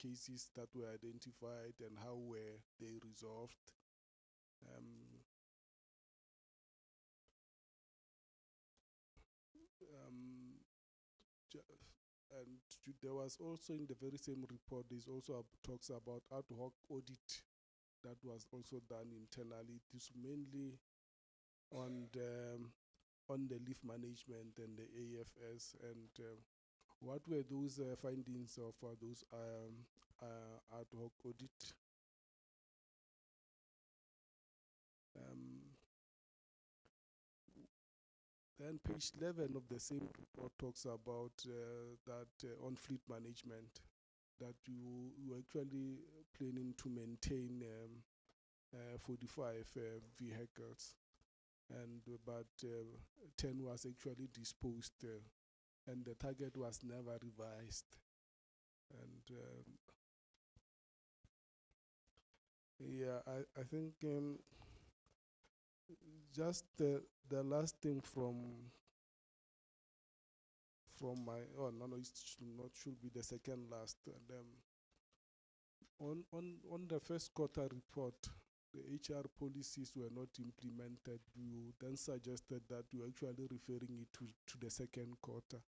cases that were identified and how were they resolved. And there was also in the very same report, there's also talks about ad hoc audit that was also done internally. This mainly on the leaf management and the AFS. And what were those findings of those ad hoc audit? Then page 11 of the same report talks about that on fleet management, that you actually planning to maintain 45 vehicles, and but 10 was actually disposed, and the target was never revised. And yeah, I think just the last thing from my, oh no, it should be the second last. And on the first quarter report, the HR policies were not implemented. You then suggested that you're actually referring it to the second quarter.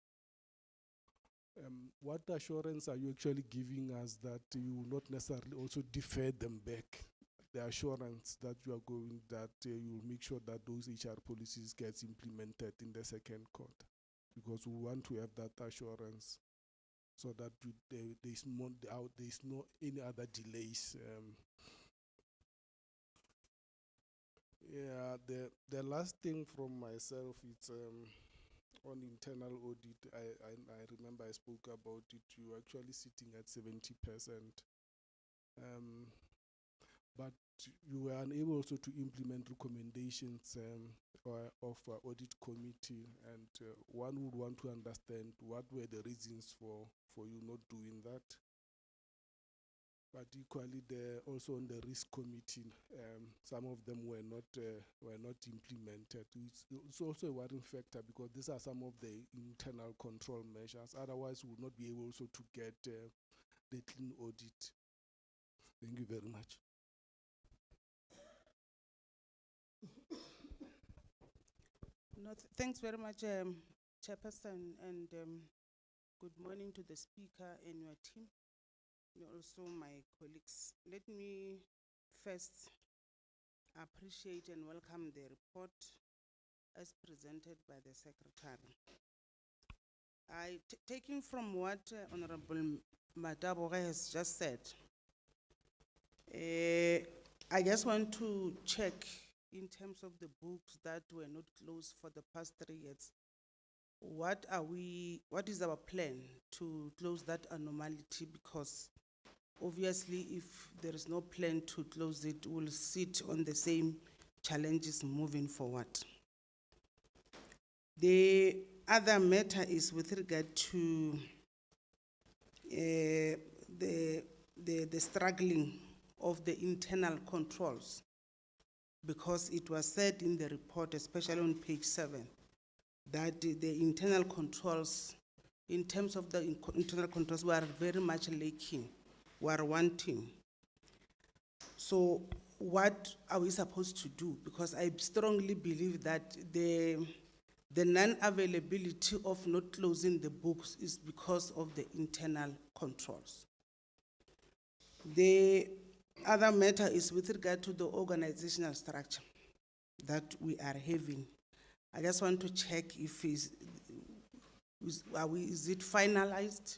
What assurance are you actually giving us that you will not necessarily also defer them back? The assurance that you are going, that you will make sure that those HR policies gets implemented in the second quarter, because we want to have that assurance, so that there's no any other delays. Yeah, the last thing from myself, it's on internal audit. I remember I spoke about it. You actually sitting at 70%, but you were unable also to implement recommendations of audit committee, and one would want to understand what were the reasons for you not doing that. But equally, also on the risk committee, some of them were not implemented. It's also a worrying factor, because these are some of the internal control measures. Otherwise, we would not be able also to get the clean audit. Thank you very much. No, thanks very much, Chairperson, and good morning to the speaker and your team, and also my colleagues. Let me first appreciate and welcome the report as presented by the Secretary. Taking from what Honorable Mataboga has just said, I just want to check in terms of the books that were not closed for the past 3 years. What is our plan to close that anomaly? Because obviously, if there is no plan to close it, we'll sit on the same challenges moving forward. The other matter is with regard to the struggling of the internal controls, because it was said in the report, especially on page 7, that the internal controls, in terms of the internal controls, were very much lacking, were wanting. So what are we supposed to do? Because I strongly believe that the non-availability of not closing the books is because of the internal controls. The other matter is with regard to the organizational structure that we are having. I just want to check if is it finalized?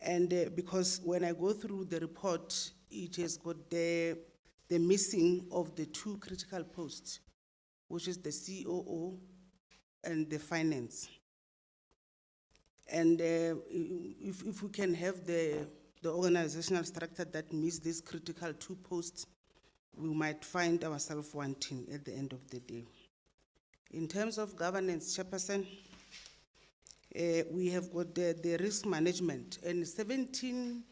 And because when I go through the report, it has got the missing of the 2 critical posts, which is the COO and the finance. And if we can have the organizational structure that meets these critical 2 posts, we might find ourselves wanting at the end of the day. In terms of governance, Chairperson, we have got the risk management, and 17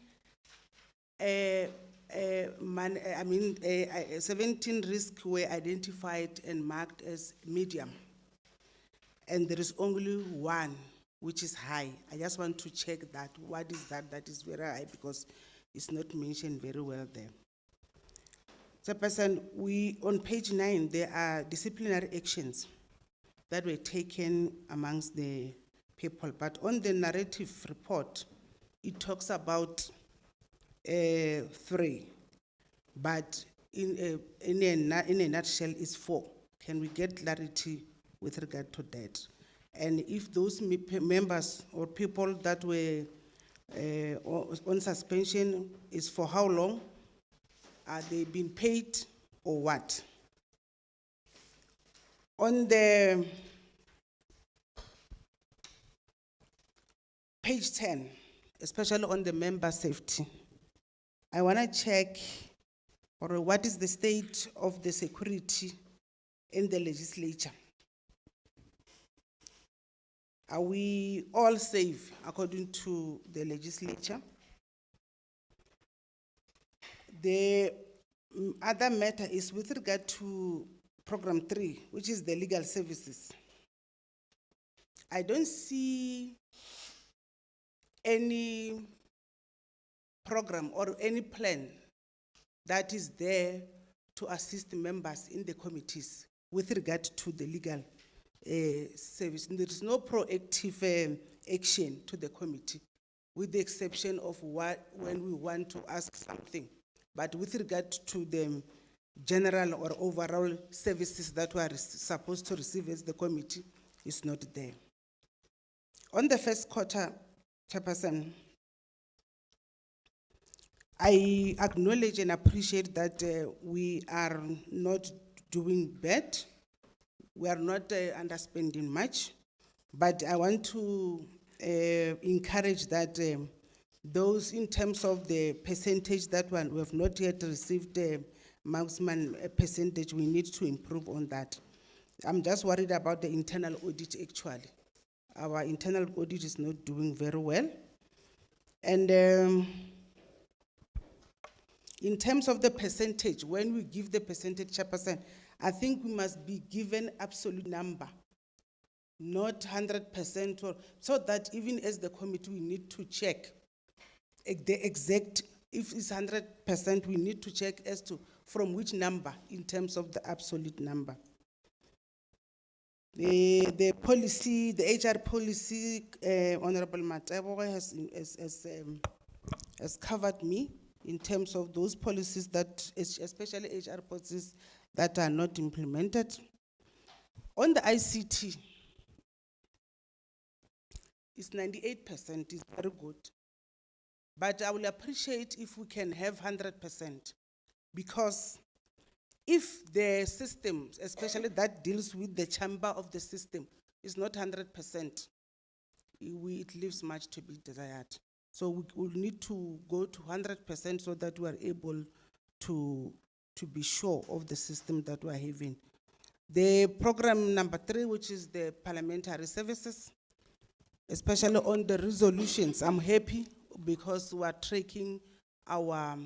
17 risks were identified and marked as medium, and there is only 1 which is high. I just want to check that. What is that? That is very high because it's not mentioned very well there. Chairperson, on page 9, there are disciplinary actions that were taken amongst the people. But on the narrative report, it talks about 3. But in a nutshell, it's 4. Can we get clarity with regard to that? And if those members or people that were on suspension is for how long? Are they being paid or what? On the page 10, especially on the member safety, I want to check what is the state of the security in the legislature. Are we all safe according to the legislature? The other matter is with regard to program 3, which is the legal services. I don't see any program or any plan that is there to assist members in the committees with regard to the legal service. There is no proactive action to the committee, with the exception of when we want to ask something. But with regard to the general or overall services that we are supposed to receive as the committee, it's not there. On the first quarter, Chairperson, I acknowledge and appreciate that we are not doing bad. We are not underspending much, but I want to encourage that those in terms of the percentage that we have not yet received the maximum percentage, we need to improve on that. I'm just worried about the internal audit actually. Our internal audit is not doing very well. And in terms of the percentage, when we give the percentage, Chairperson, I think we must be given absolute number, not 100%, or so that even as the committee, we need to check the exact, if it's 100%, we need to check as to from which number in terms of the absolute number. The policy, the HR policy, Honorable Matebo has covered me in terms of those policies that, especially HR policies that are not implemented. On the ICT, it's 98%, is very good. But I will appreciate if we can have 100%, because if the system, especially that deals with the chamber of the system, is not 100%, it leaves much to be desired. So we will need to go to 100% so that we are able to be sure of the system that we are having. The program number 3, which is the parliamentary services, especially on the resolutions, I'm happy because we are tracking our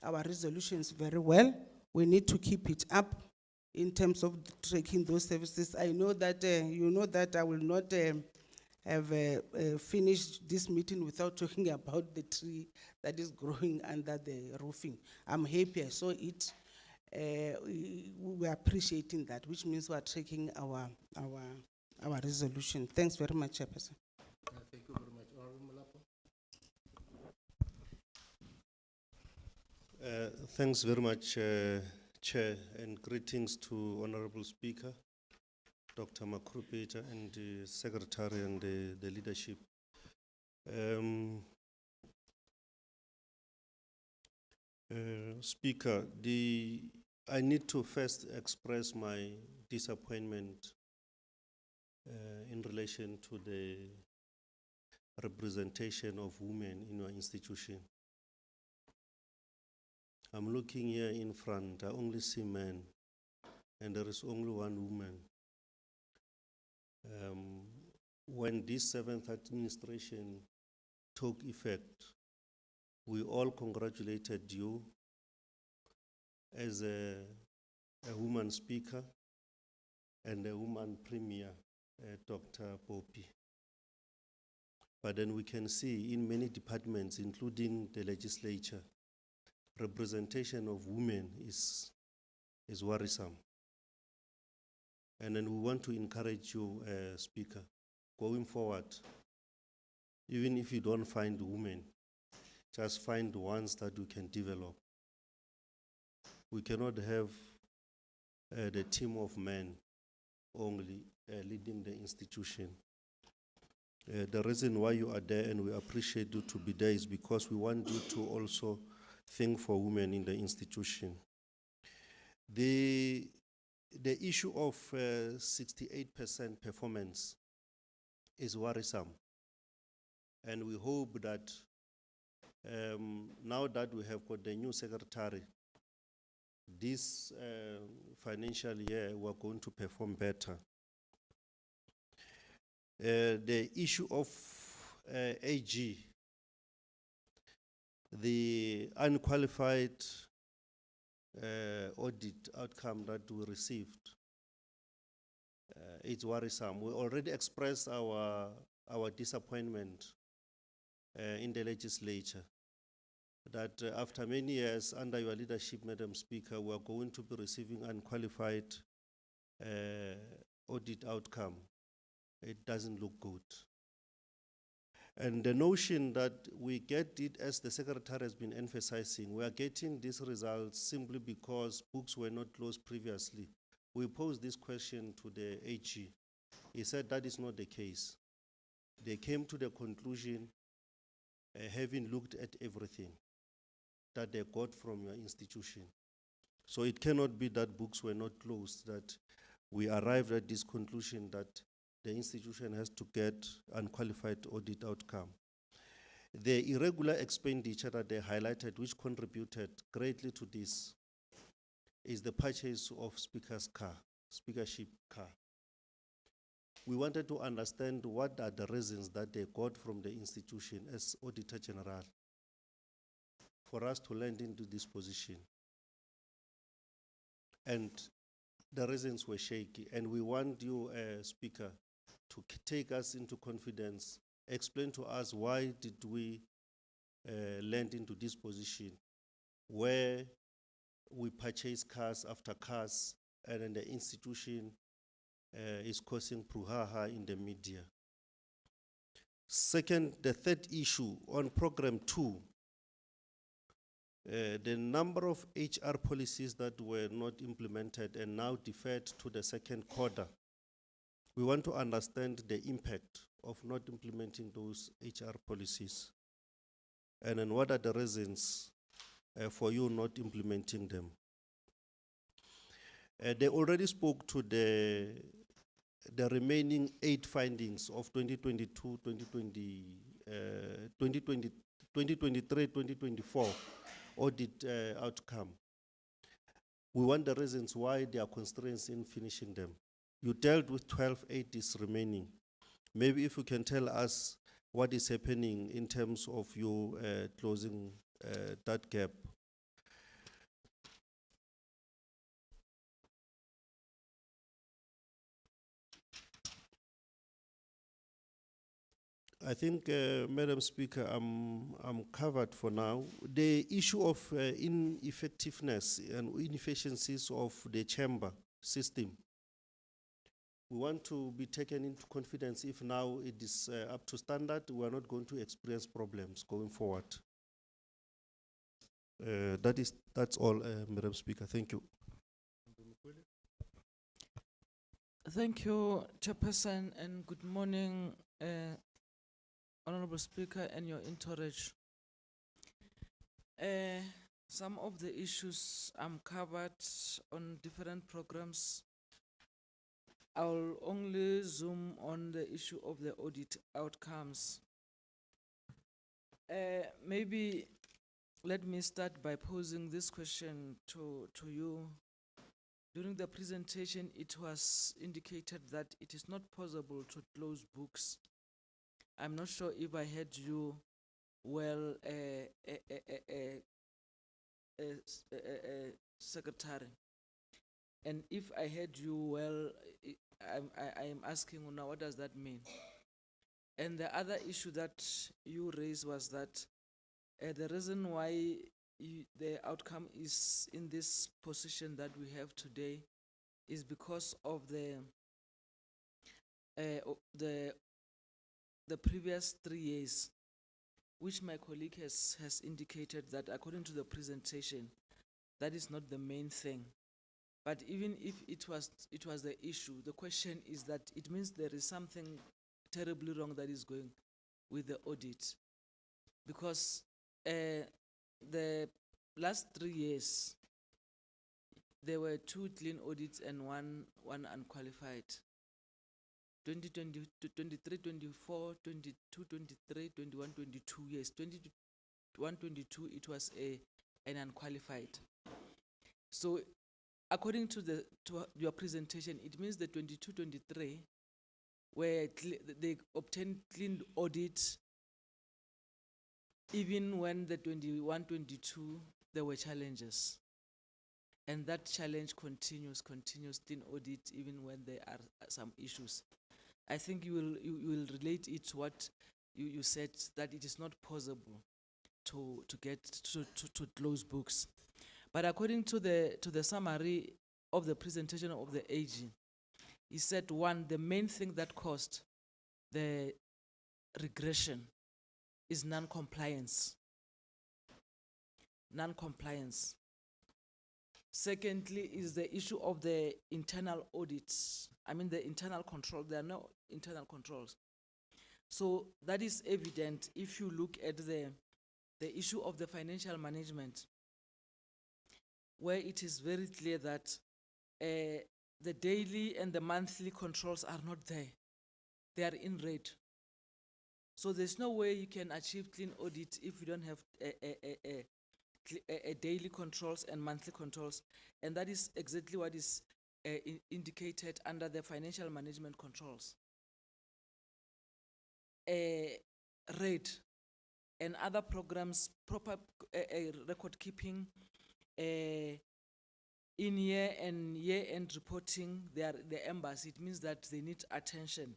resolutions very well. We need to keep it up in terms of tracking those services. I know that you know that I will not have finished this meeting without talking about the tree that is growing under the roofing. I'm happy I saw it. We are appreciating that, which means we are tracking our resolution. Thanks very much, Chairperson. Thank you very much. Honorable Malapo. Thanks very much, Chair, and greetings to Honorable Speaker, Dr. Makrupeta, and the Secretary and the leadership. Speaker, I need to first express my disappointment in relation to the representation of women in your institution. I'm looking here in front, I only see men, and there is only one woman. When this 7th administration took effect, we all congratulated you as a woman speaker and a woman premier, Dr. Poppy. But then we can see in many departments, including the legislature, representation of women is worrisome. And then we want to encourage you, Speaker, going forward, even if you don't find women, just find ones that you can develop. We cannot have the team of men only leading the institution. The reason why you are there and we appreciate you to be there is because we want you to also think for women in the institution. The issue of 68% performance is worrisome. And we hope that now that we have got the new secretary, this financial year we're going to perform better. The issue of AG, the unqualified audit outcome that we received, it's worrisome. We already expressed our disappointment in the legislature that after many years under your leadership, Madam Speaker, we are going to be receiving unqualified audit outcome. It doesn't look good. And the notion that we get it, as the Secretary has been emphasizing, we are getting these results simply because books were not closed previously. We posed this question to the AG. He said that is not the case. They came to the conclusion, having looked at everything that they got from your institution. So it cannot be that books were not closed, that we arrived at this conclusion that the institution has to get unqualified audit outcome. The irregular expenditure that they highlighted, which contributed greatly to this, is the purchase of speakership car. We wanted to understand what are the reasons that they got from the institution as Auditor General for us to land into this position. And the reasons were shaky, and we want you, Speaker, to take us into confidence, explain to us why did we land into this position where we purchase cars after cars and then the institution is causing brouhaha in the media. Second, the third issue on program 2, the number of HR policies that were not implemented and now deferred to the second quarter. We want to understand the impact of not implementing those HR policies. And then what are the reasons for you not implementing them? They already spoke to the remaining 8 findings of 2022, 2023, 2024 audit outcome. We want the reasons why there are constraints in finishing them. You dealt with 12, 8 is remaining. Maybe if you can tell us what is happening in terms of you closing that gap. I think, Madam Speaker, I'm covered for now. The issue of ineffectiveness and inefficiencies of the chamber system, we want to be taken into confidence. If now it is up to standard, we are not going to experience problems going forward. That's all, Madam Speaker. Thank you. Thank you, Chairperson, and good morning, Honorable Speaker and your entourage. Some of the issues covered on different programs. I'll only zoom on the issue of the audit outcomes. Maybe let me start by posing this question to you. During the presentation, it was indicated that it is not possible to close books. I'm not sure if I heard you well, Secretary. And if I heard you well, I am asking now, what does that mean? And the other issue that you raised was that the reason why the outcome is in this position that we have today is because of the previous 3 years, which my colleague has indicated that according to the presentation, that is not the main thing. But even if it was the issue, the question is that it means there is something terribly wrong that is going with the audit. Because the last 3 years, there were 2 clean audits and one unqualified. 2020, 23, 24, 22, 23, 21, 22 years. 21, 22, it was an unqualified. So according to your presentation, it means the 22, 23 where they obtained clean audit even when the 21, 22, there were challenges. And that challenge continues clean audit even when there are some issues. I think you will relate it to what you said, that it is not possible to get to close books. But according to the summary of the presentation of the AG, he said, one, the main thing that caused the regression is non-compliance. Non-compliance. Secondly, is the issue of the internal audits. I mean, the internal control. There are no internal controls. So that is evident if you look at the issue of the financial management, where it is very clear that the daily and the monthly controls are not there. They are in red. So there's no way you can achieve clean audit if you don't have a daily controls and monthly controls. And that is exactly what is indicated under the financial management controls. Red and other programs, proper record keeping, in year and year-end reporting, they are the embers. It means that they need attention.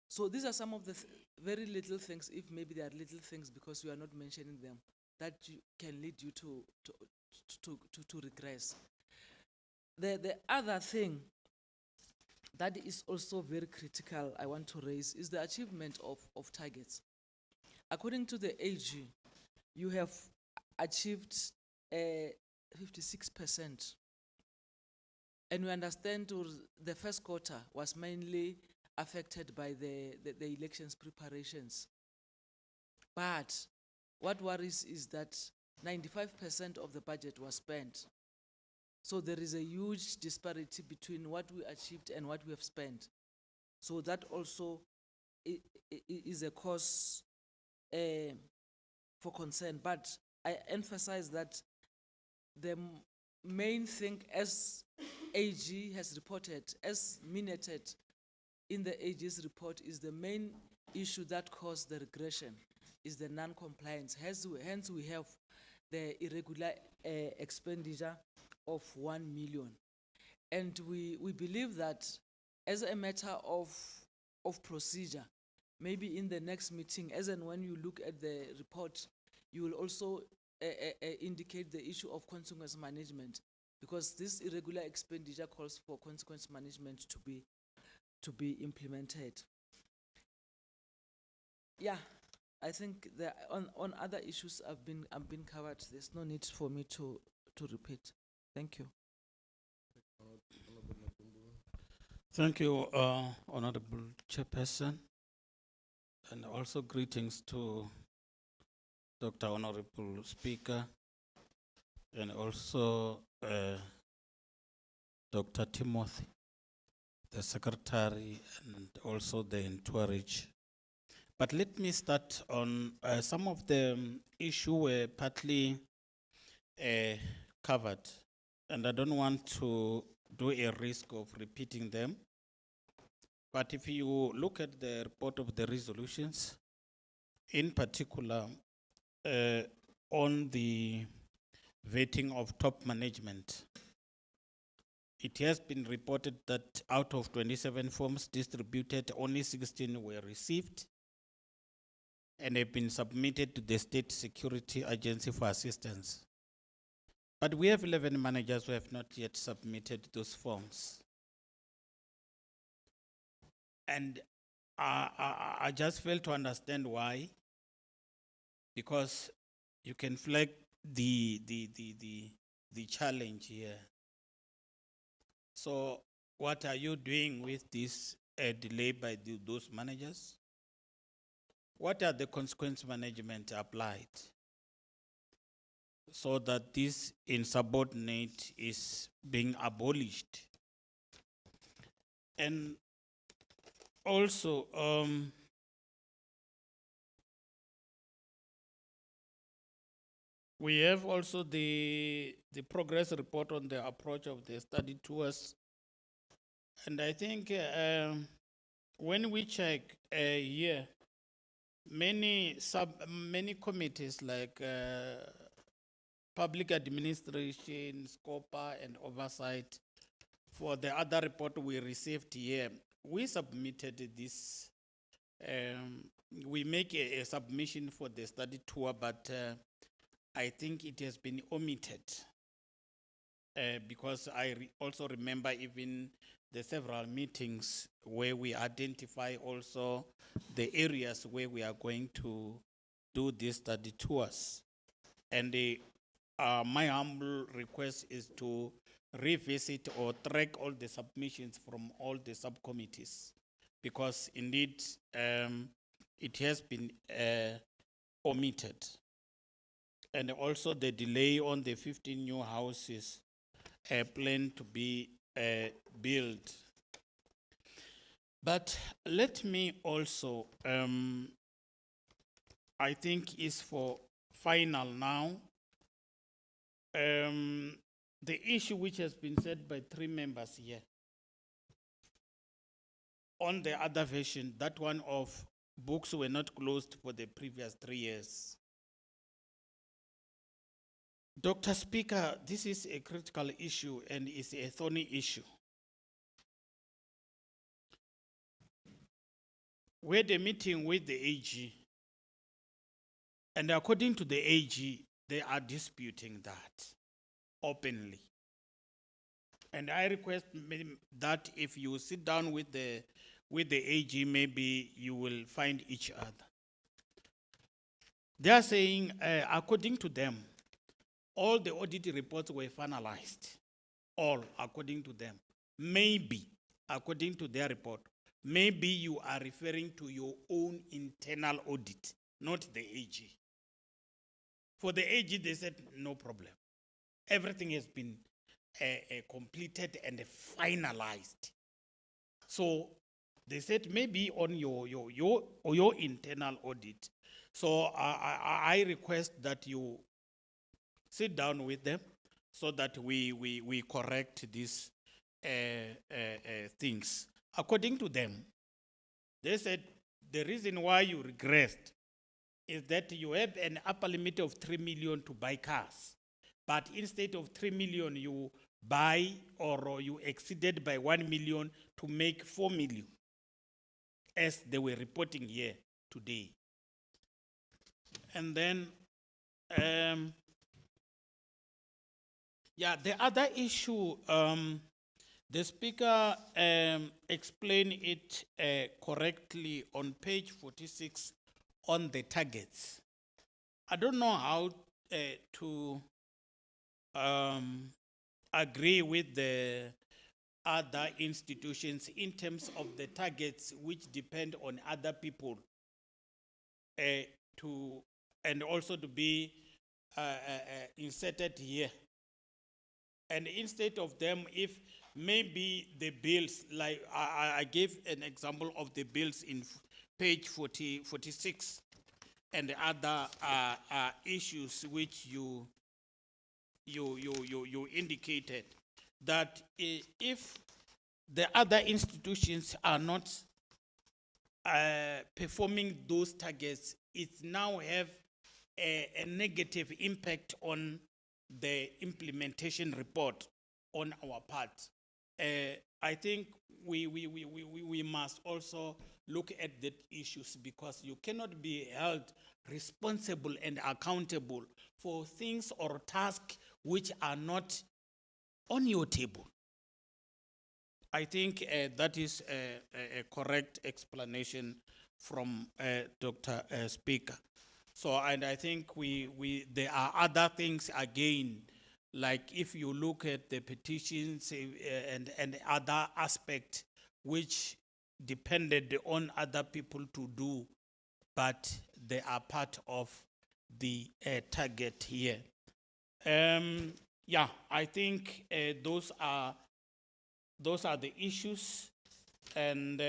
So these are some of the very little things, if maybe they are little things because we are not mentioning them, that can lead you to regress. The other thing that is also very critical I want to raise is the achievement of targets. According to the AG, you have achieved 56%. And we understand the first quarter was mainly affected by the elections preparations. But what worries is that 95% of the budget was spent. So there is a huge disparity between what we achieved and what we have spent. So that also is a cause for concern. But I emphasize that the main thing, as AG has reported, as minuted in the AG's report, is the main issue that caused the regression is the non-compliance. Hence we have the irregular expenditure of 1 million. And we believe that as a matter of procedure, maybe in the next meeting, as and when you look at the report, you will also indicate the issue of consequence management, because this irregular expenditure calls for consequence management to be implemented. Yeah, I think that on other issues have been covered. There's no need for me to repeat. Thank you. Thank you, Honorable Chairperson, and also greetings to Dr. Honorable Speaker, and also Dr. Timothy, the Secretary, and also the entourage. But let me start on some of the issues were partly covered, and I don't want to do a risk of repeating them. But if you look at the report of the resolutions, in particular, on the vetting of top management, it has been reported that out of 27 forms distributed, only 16 were received. and have been submitted to the State Security Agency for assistance. But we have 11 managers who have not yet submitted those forms. And I just fail to understand why, because you can flag the challenge here. So what are you doing with this delay by those managers? What are the consequence management applied so that this insubordinate is being abolished? And also, we have also the progress report on the approach of the study tours. And I think when we check here, many committees like public administration, SCOPA, and oversight, for the other report we received here, we submitted this. We make a submission for the study tour, but I think it has been omitted because I also remember even the several meetings where we identify also the areas where we are going to do these study tours. And my humble request is to revisit or track all the submissions from all the subcommittees, because indeed it has been omitted. And also the delay on the 15 new houses planned to be built. But let me also, I think is for final now, the issue which has been said by 3 members here. On the other version, that one of books were not closed for the previous 3 years. Dr. Speaker, this is a critical issue and is a thorny issue. We had a meeting with the AG, and according to the AG, they are disputing that openly. And I request that if you sit down with the AG, maybe you will find each other. They are saying, according to them, all the audit reports were finalized. All, according to them. Maybe, according to their report, maybe you are referring to your own internal audit, not the AG. For the AG, they said, no problem. Everything has been completed and finalized. So they said maybe on your internal audit. So I request that you sit down with them so that we correct these things. According to them, they said the reason why you regressed is that you have an upper limit of 3 million to buy cars. But instead of 3 million, you buy or you exceeded by 1 million to make 4 million, as they were reporting here today. And then, the other issue, the speaker explained it correctly on page 46 on the targets. I don't know how to agree with the other institutions in terms of the targets which depend on other people and also to be inserted here. And instead of them, if maybe the bills, like I gave an example of the bills in page 46 and other issues which you indicated, that if the other institutions are not performing those targets, it now have a negative impact on the implementation report on our part. I think we must also look at the issues, because you cannot be held responsible and accountable for things or tasks which are not on your table. I think that is a correct explanation from Dr. Speaker. So, and I think there are other things again, like if you look at the petitions and other aspects which depended on other people to do, but they are part of the target here. Yeah, I think those are the issues, and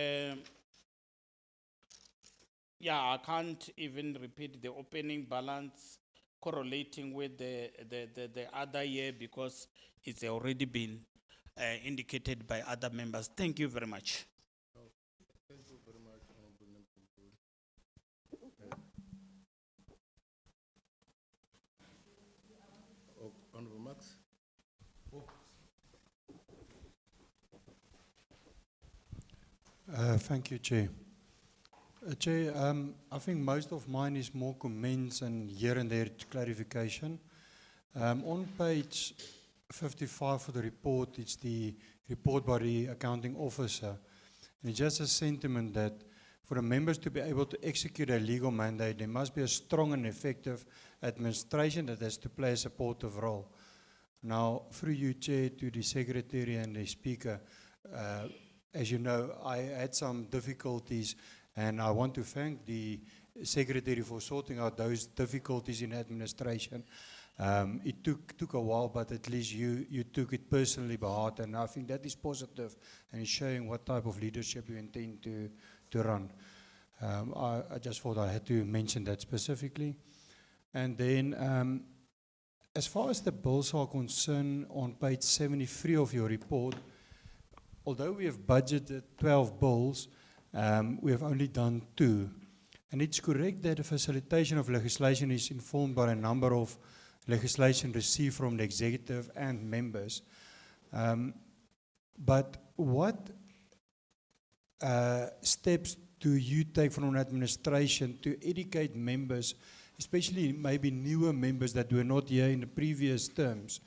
yeah, I can't even repeat the opening balance correlating with the other year, because it's already been indicated by other members. Thank you very much. Thank you very much, Honorable Member. Honorable Max. Thank you, Chair. Chair, I think most of mine is more comments and here and there clarification. On page 55 for the report, it's the report by the accounting officer. And it's just a sentiment that for the members to be able to execute a legal mandate, there must be a strong and effective administration that has to play a supportive role. Now, through you, Chair, to the Secretary and the Speaker, as you know, I had some difficulties, and I want to thank the Secretary for sorting out those difficulties in administration. It took a while, but at least you took it personally by heart, and I think that is positive, and it's showing what type of leadership you intend to run. I just thought I had to mention that specifically. And then, as far as the bills are concerned, on page 73 of your report, although we have budgeted 12 bills, we have only done 2. And it's correct that the facilitation of legislation is informed by a number of legislation received from the executive and members. But what steps do you take from an administration to educate members, especially maybe newer members that were not here in the previous terms,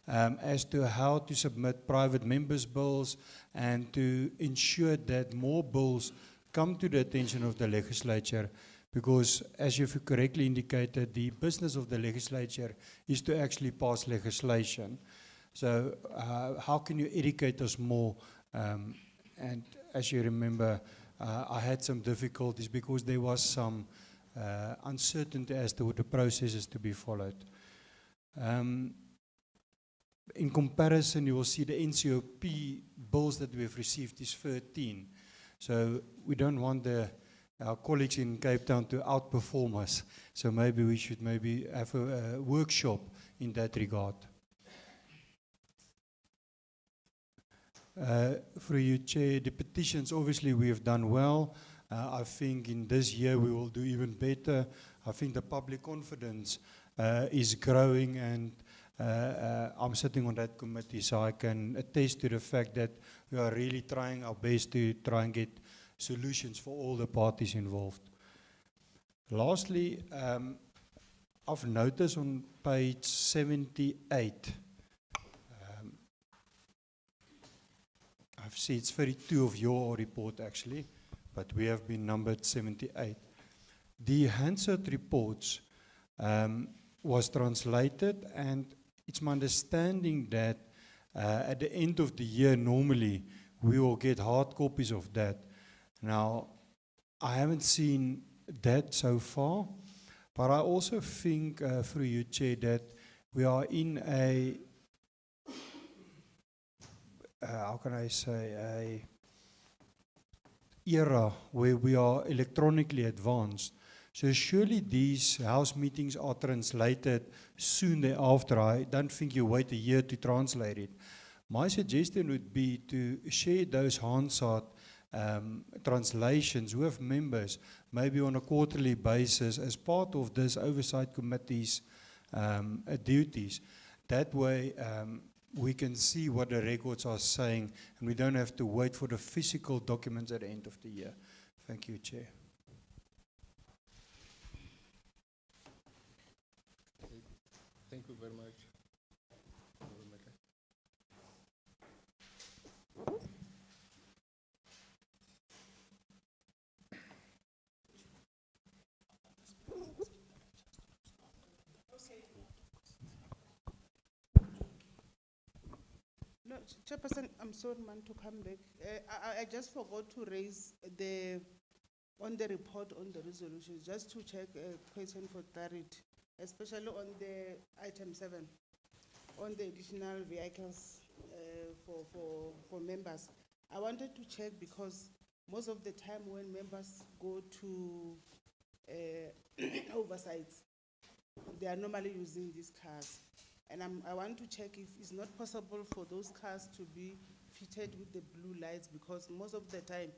as to how to submit private members' bills and to ensure that more bills come to the attention of the legislature? Because, as you've correctly indicated, the business of the legislature is to actually pass legislation. So how can you educate us more? And as you remember, I had some difficulties because there was some uncertainty as to the processes to be followed. In comparison, you will see the NCOP bills that we've received is 13. So we don't want our colleagues in Cape Town to outperform us. So maybe we should have a workshop in that regard. For you, Chair, the petitions, obviously we have done well. I think in this year we will do even better. I think the public confidence is growing, and I'm sitting on that committee, so I can attest to the fact that we are really trying our best to try and get solutions for all the parties involved. Lastly, I've noticed on page 78, I've seen it's 32 of your report actually, but we have been numbered 78. The Hansard reports was translated, and it's my understanding that at the end of the year, normally, we will get hard copies of that. Now, I haven't seen that so far, but I also think, through you, Chair, that we are in a, how can I say, a era where we are electronically advanced. So surely these House meetings are translated soon thereafter. I don't think you wait a year to translate it. My suggestion would be to share those Hansard translations with members, maybe on a quarterly basis, as part of this Oversight Committee's duties. That way, we can see what the records are saying, and we don't have to wait for the physical documents at the end of the year. Thank you, Chair. Thank you very much. No, Chairperson, I'm sorry, man, to come back. I just forgot to raise on the report on the resolution, just to check a question for clarity, especially on the item 7, on the additional vehicles for members. I wanted to check because most of the time when members go to oversights, they are normally using these cars. And I want to check if it's not possible for those cars to be fitted with the blue lights, because most of the time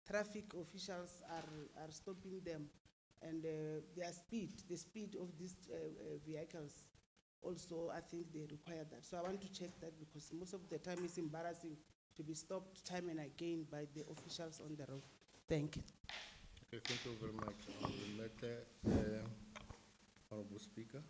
traffic officials are stopping them, and the speed of these vehicles also, I think they require that. So I want to check that, because most of the time it's embarrassing to be stopped time and again by the officials on the road. Thank you. Okay, thank you very much. Honorable Honorable Speaker.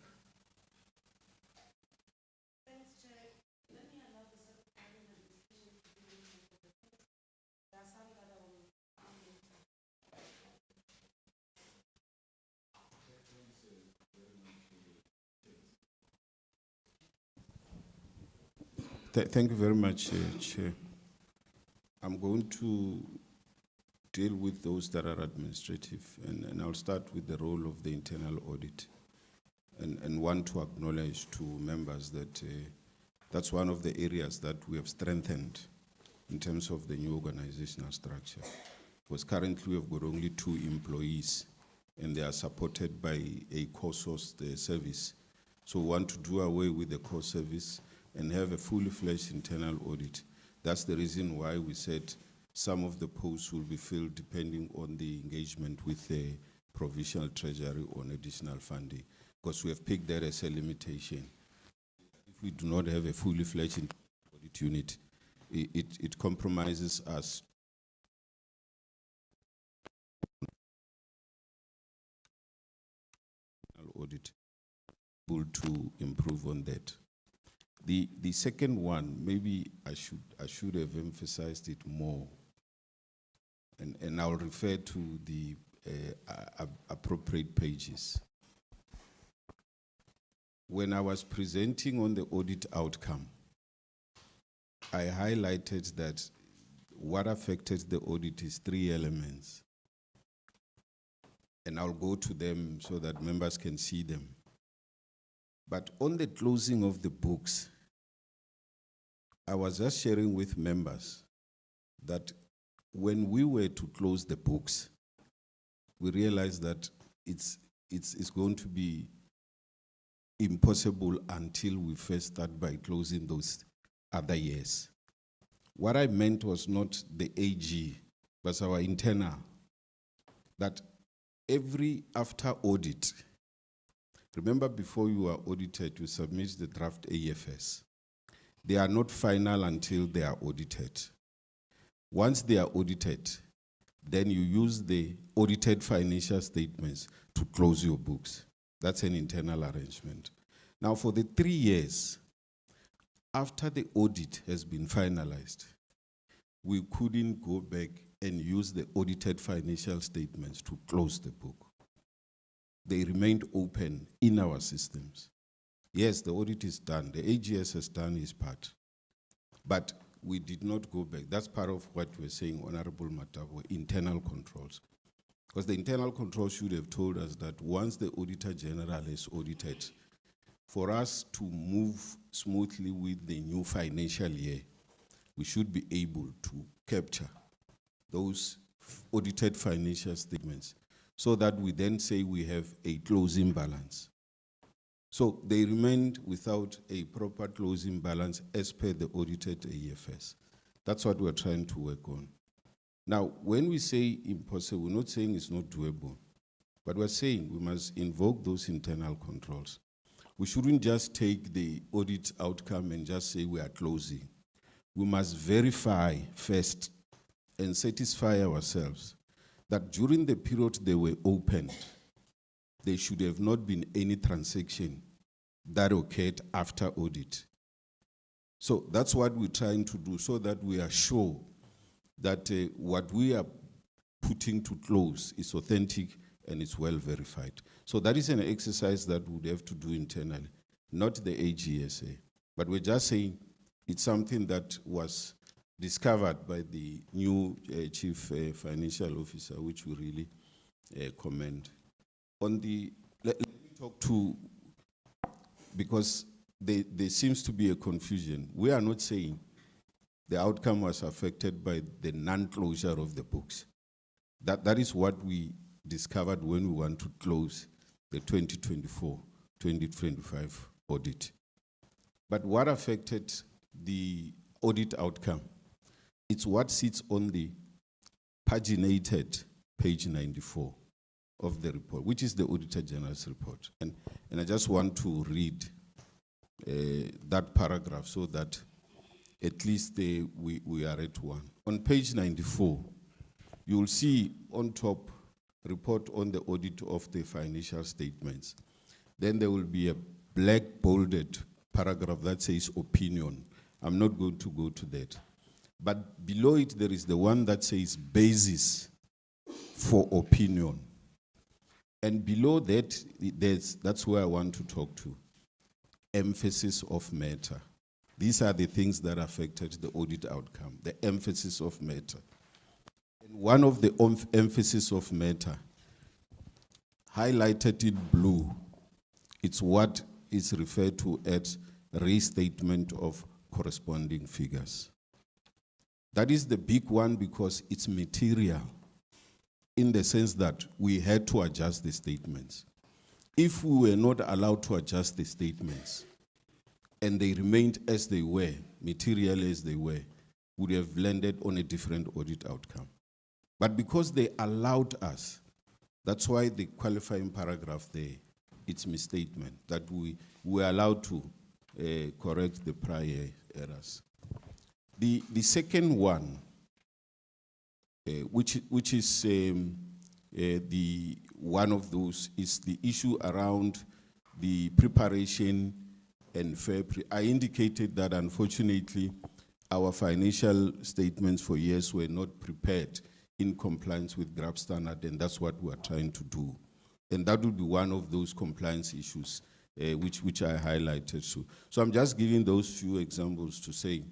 Thank you very much, Chair. I'm going to deal with those that are administrative, and I'll start with the role of the internal audit, and want to acknowledge to members that that's one of the areas that we have strengthened in terms of the new organizational structure. Because currently we've got only 2 employees, and they are supported by a co-sourced service. So we want to do away with the core service and have a fully fledged internal audit. That's the reason why we said some of the posts will be filled depending on the engagement with the provisional treasury on additional funding, because we have picked that as a limitation. If we do not have a fully fledged audit unit, it compromises us audit to improve on that. The second one, maybe I should have emphasized it more, and I'll refer to the appropriate pages. When I was presenting on the audit outcome, I highlighted that what affected the audit is 3 elements, and I'll go to them so that members can see them. But on the closing of the books, I was just sharing with members that when we were to close the books, we realized that it's going to be impossible until we first start by closing those other years. What I meant was not the AG, but our internal, that every after audit, remember, before you are audited, you submit the draft AFS. They are not final until they are audited. Once they are audited, then you use the audited financial statements to close your books. That's an internal arrangement. Now, for the 3 years, after the audit has been finalized, we couldn't go back and use the audited financial statements to close the book. They remained open in our systems. Yes, the audit is done. The AGS has done his part. But we did not go back. That's part of what we're saying, Honorable Matabo, internal controls. Because the internal controls should have told us that once the Auditor General is audited, for us to move smoothly with the new financial year, we should be able to capture those audited financial statements so that we then say we have a closing balance. So they remained without a proper closing balance as per the audited AFS. That's what we're trying to work on. Now, when we say impossible, we're not saying it's not doable, but we're saying we must invoke those internal controls. we shouldn't just take the audit outcome and just say we are closing. We must verify first and satisfy ourselves that during the period they were opened, there should have not been any transaction that occurred after audit. So that's what we're trying to do, so that we are sure that what we are putting to close is authentic and it's well verified. So that is an exercise that we would have to do internally, not the AGSA. But we're just saying it's something that was discovered by the new Chief Financial Officer, which we really commend. Let me talk to, because there seems to be a confusion. We are not saying the outcome was affected by the non-closure of the books. That is what we discovered when we want to close the 2024-2025 audit. But what affected the audit outcome? It's what sits on the paginated page 94 of the report, which is the Auditor General's report. And I just want to read that paragraph so that at least we are at one. On page 94, you will see on top, report on the audit of the financial statements. Then there will be a black bolded paragraph that says opinion. I'm not going to go to that. But below it, there is the one that says basis for opinion. And below that, that's where I want to talk to. Emphasis of matter. These are the things that affected the audit outcome, the emphasis of matter. And one of the emphasis of matter, highlighted in blue, it's what is referred to as restatement of corresponding figures. That is the big one because it's material in the sense that we had to adjust the statements. If we were not allowed to adjust the statements and they remained as they were, material as they were, would have landed on a different audit outcome. But because they allowed us, that's why the qualifying paragraph there, it's misstatement, that we were allowed to correct the prior errors. The second one, which is the one of those, is the issue around the preparation and fair I indicated that unfortunately our financial statements for years were not prepared in compliance with GRAP standard, and that's what we're trying to do. And that would be one of those compliance issues which I highlighted. So I'm just giving those few examples to say,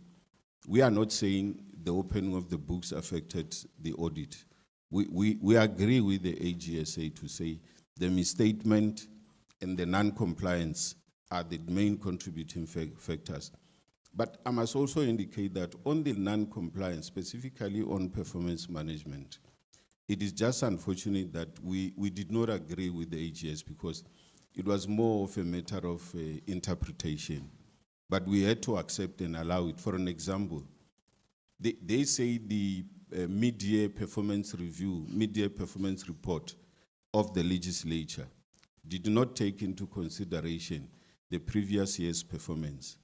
we are not saying the opening of the books affected the audit. We agree with the AGSA to say the misstatement and the non-compliance are the main contributing factors. But I must also indicate that on the non-compliance, specifically on performance management, it is just unfortunate that we did not agree with the AGS because it was more of a matter of interpretation. But we had to accept and allow it. For an example, they say the mid-year performance review, mid-year performance report of the legislature did not take into consideration the previous year's performance.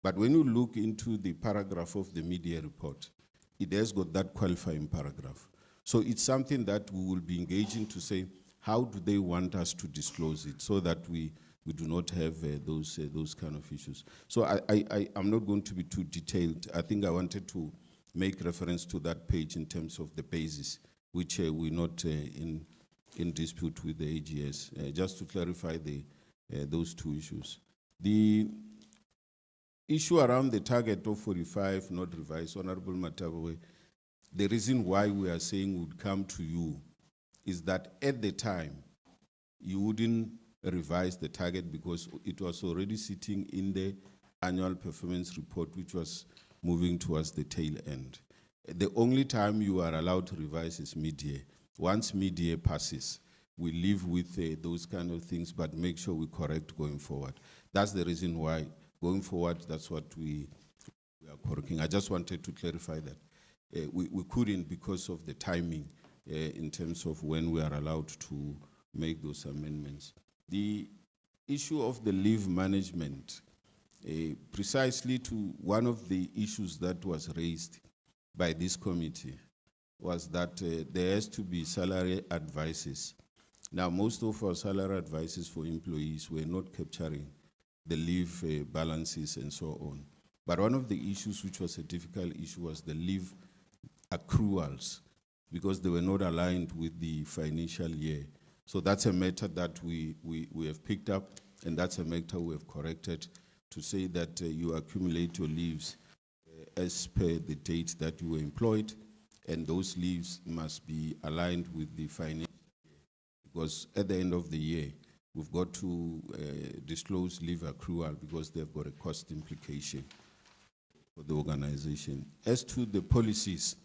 But when you look into the paragraph of the mid-year report, it has got that qualifying paragraph. So it's something that we will be engaging to say, how do they want us to disclose it so that we do not have those kind of issues. So I'm not going to be too detailed. I think I wanted to make reference to that page in terms of the basis, which we're not in dispute with the AGS, just to clarify those two issues. The issue around the target of 45 not revised, Honorable Matabawe, the reason why we are saying would come to you is that at the time, you wouldn't revise the target because it was already sitting in the annual performance report, which was moving towards the tail end. The only time you are allowed to revise is mid-year. Once mid-year passes, we live with those kind of things, but make sure we correct going forward. That's the reason why, going forward, that's what we are correcting. I just wanted to clarify that. We couldn't because of the timing in terms of when we are allowed to make those amendments. The issue of the leave management, precisely to one of the issues that was raised by this committee was that there has to be salary advices. Now, most of our salary advices for employees were not capturing the leave balances and so on. But one of the issues which was a difficult issue was the leave accruals, because they were not aligned with the financial year. So that's a matter that we have picked up, and that's a matter we have corrected to say that you accumulate your leaves as per the date that you were employed, and those leaves must be aligned with the financial year, because at the end of the year, we've got to disclose leave accrual because they've got a cost implication for the organization. As to the policies,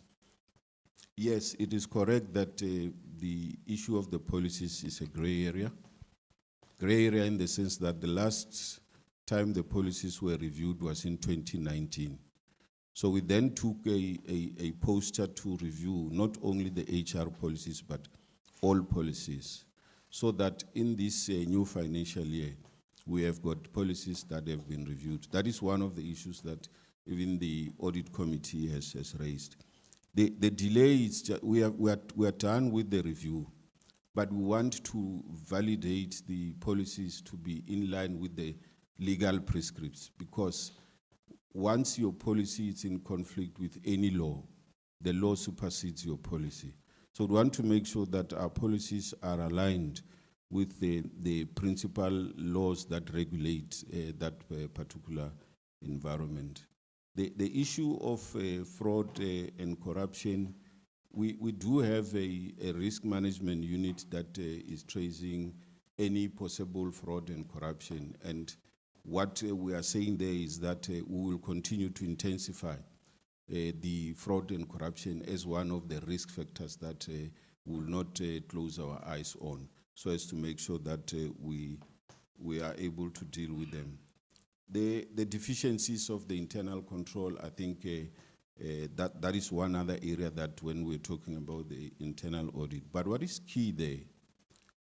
yes, it is correct that the issue of the policies is a gray area. Gray area in the sense that the last time the policies were reviewed was in 2019. So we then took a posture to review not only the HR policies, but all policies, so that in this new financial year, we have got policies that have been reviewed. That is one of the issues that even the audit committee has raised. The delay is, we are done with the review, but we want to validate the policies to be in line with the legal prescripts, because once your policy is in conflict with any law, the law supersedes your policy. So we want to make sure that our policies are aligned with the principal laws that regulate that particular environment. The issue of fraud and corruption, we do have a risk management unit that is tracing any possible fraud and corruption. And what we are saying there is that we will continue to intensify the fraud and corruption as one of the risk factors that we will not close our eyes on, so as to make sure that we are able to deal with them. The deficiencies of the internal control, I think that is one other area that when we're talking about the internal audit. But what is key there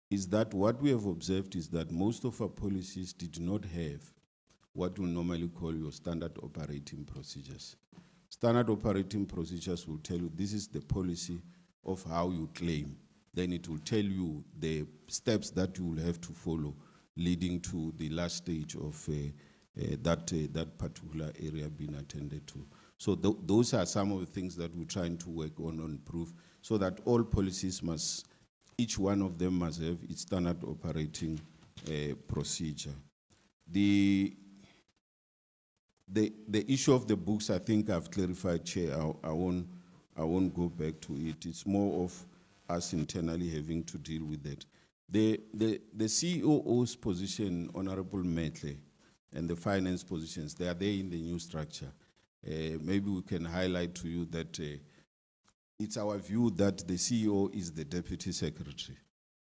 is that what we have observed is that most of our policies did not have what we normally call your standard operating procedures. Standard operating procedures will tell you this is the policy of how you claim. Then it will tell you the steps that you will have to follow leading to the last stage of that particular area being attended to. So those are some of the things that we're trying to work on improve, so that all policies must, each one of them must have its standard operating procedure. The issue of the books, I think I've clarified, Chair. I won't go back to it. It's more of us internally having to deal with it. The COO's position, Honorable Metle, and the finance positions, they are there in the new structure. Maybe we can highlight to you that it's our view that the CEO is the deputy secretary.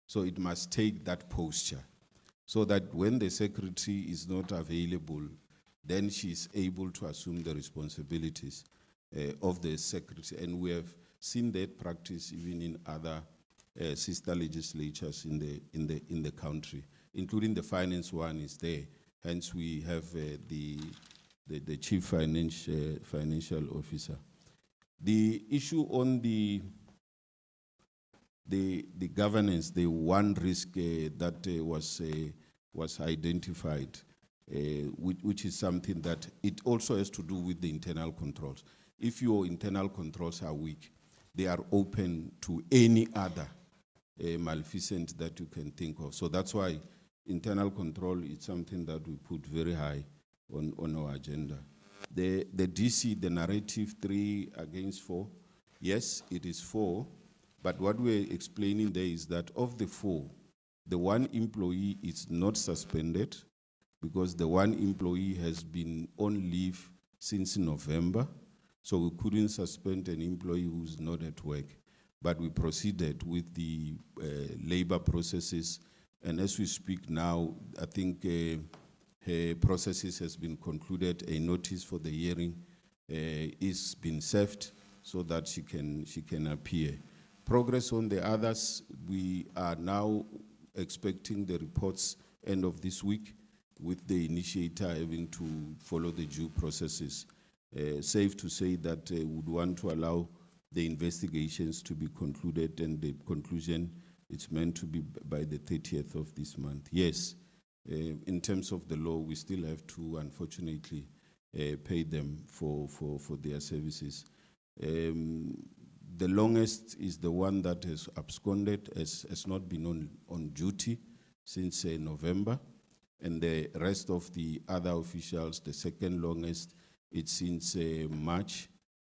So it must take that posture, so that when the secretary is not available, then she's able to assume the responsibilities of the secretary. And we have seen that practice even in other sister legislatures in the country, including the finance one is there. Hence, we have the chief financial officer. The issue on the governance, the one risk that was identified, which is something that it also has to do with the internal controls. If your internal controls are weak, they are open to any other malfeasance that you can think of. So that's why internal control is something that we put very high on our agenda. The DC, the narrative 3 against 4, yes, it is 4, but what we're explaining there is that of the 4, the one employee is not suspended, because the one employee has been on leave since November, so we couldn't suspend an employee who's not at work. But we proceeded with the labor processes, and as we speak now, I think her processes has been concluded. A notice for the hearing is been served so that she can appear. Progress on the others, we are now expecting the reports end of this week, with the initiator having to follow the due processes. Safe to say that would want to allow the investigations to be concluded, and the conclusion it's meant to be by the 30th of this month. Yes, in terms of the law, we still have to, unfortunately, pay them for their services. The longest is the one that has absconded, has not been on duty since November, and the rest of the other officials, the second longest, it's since March,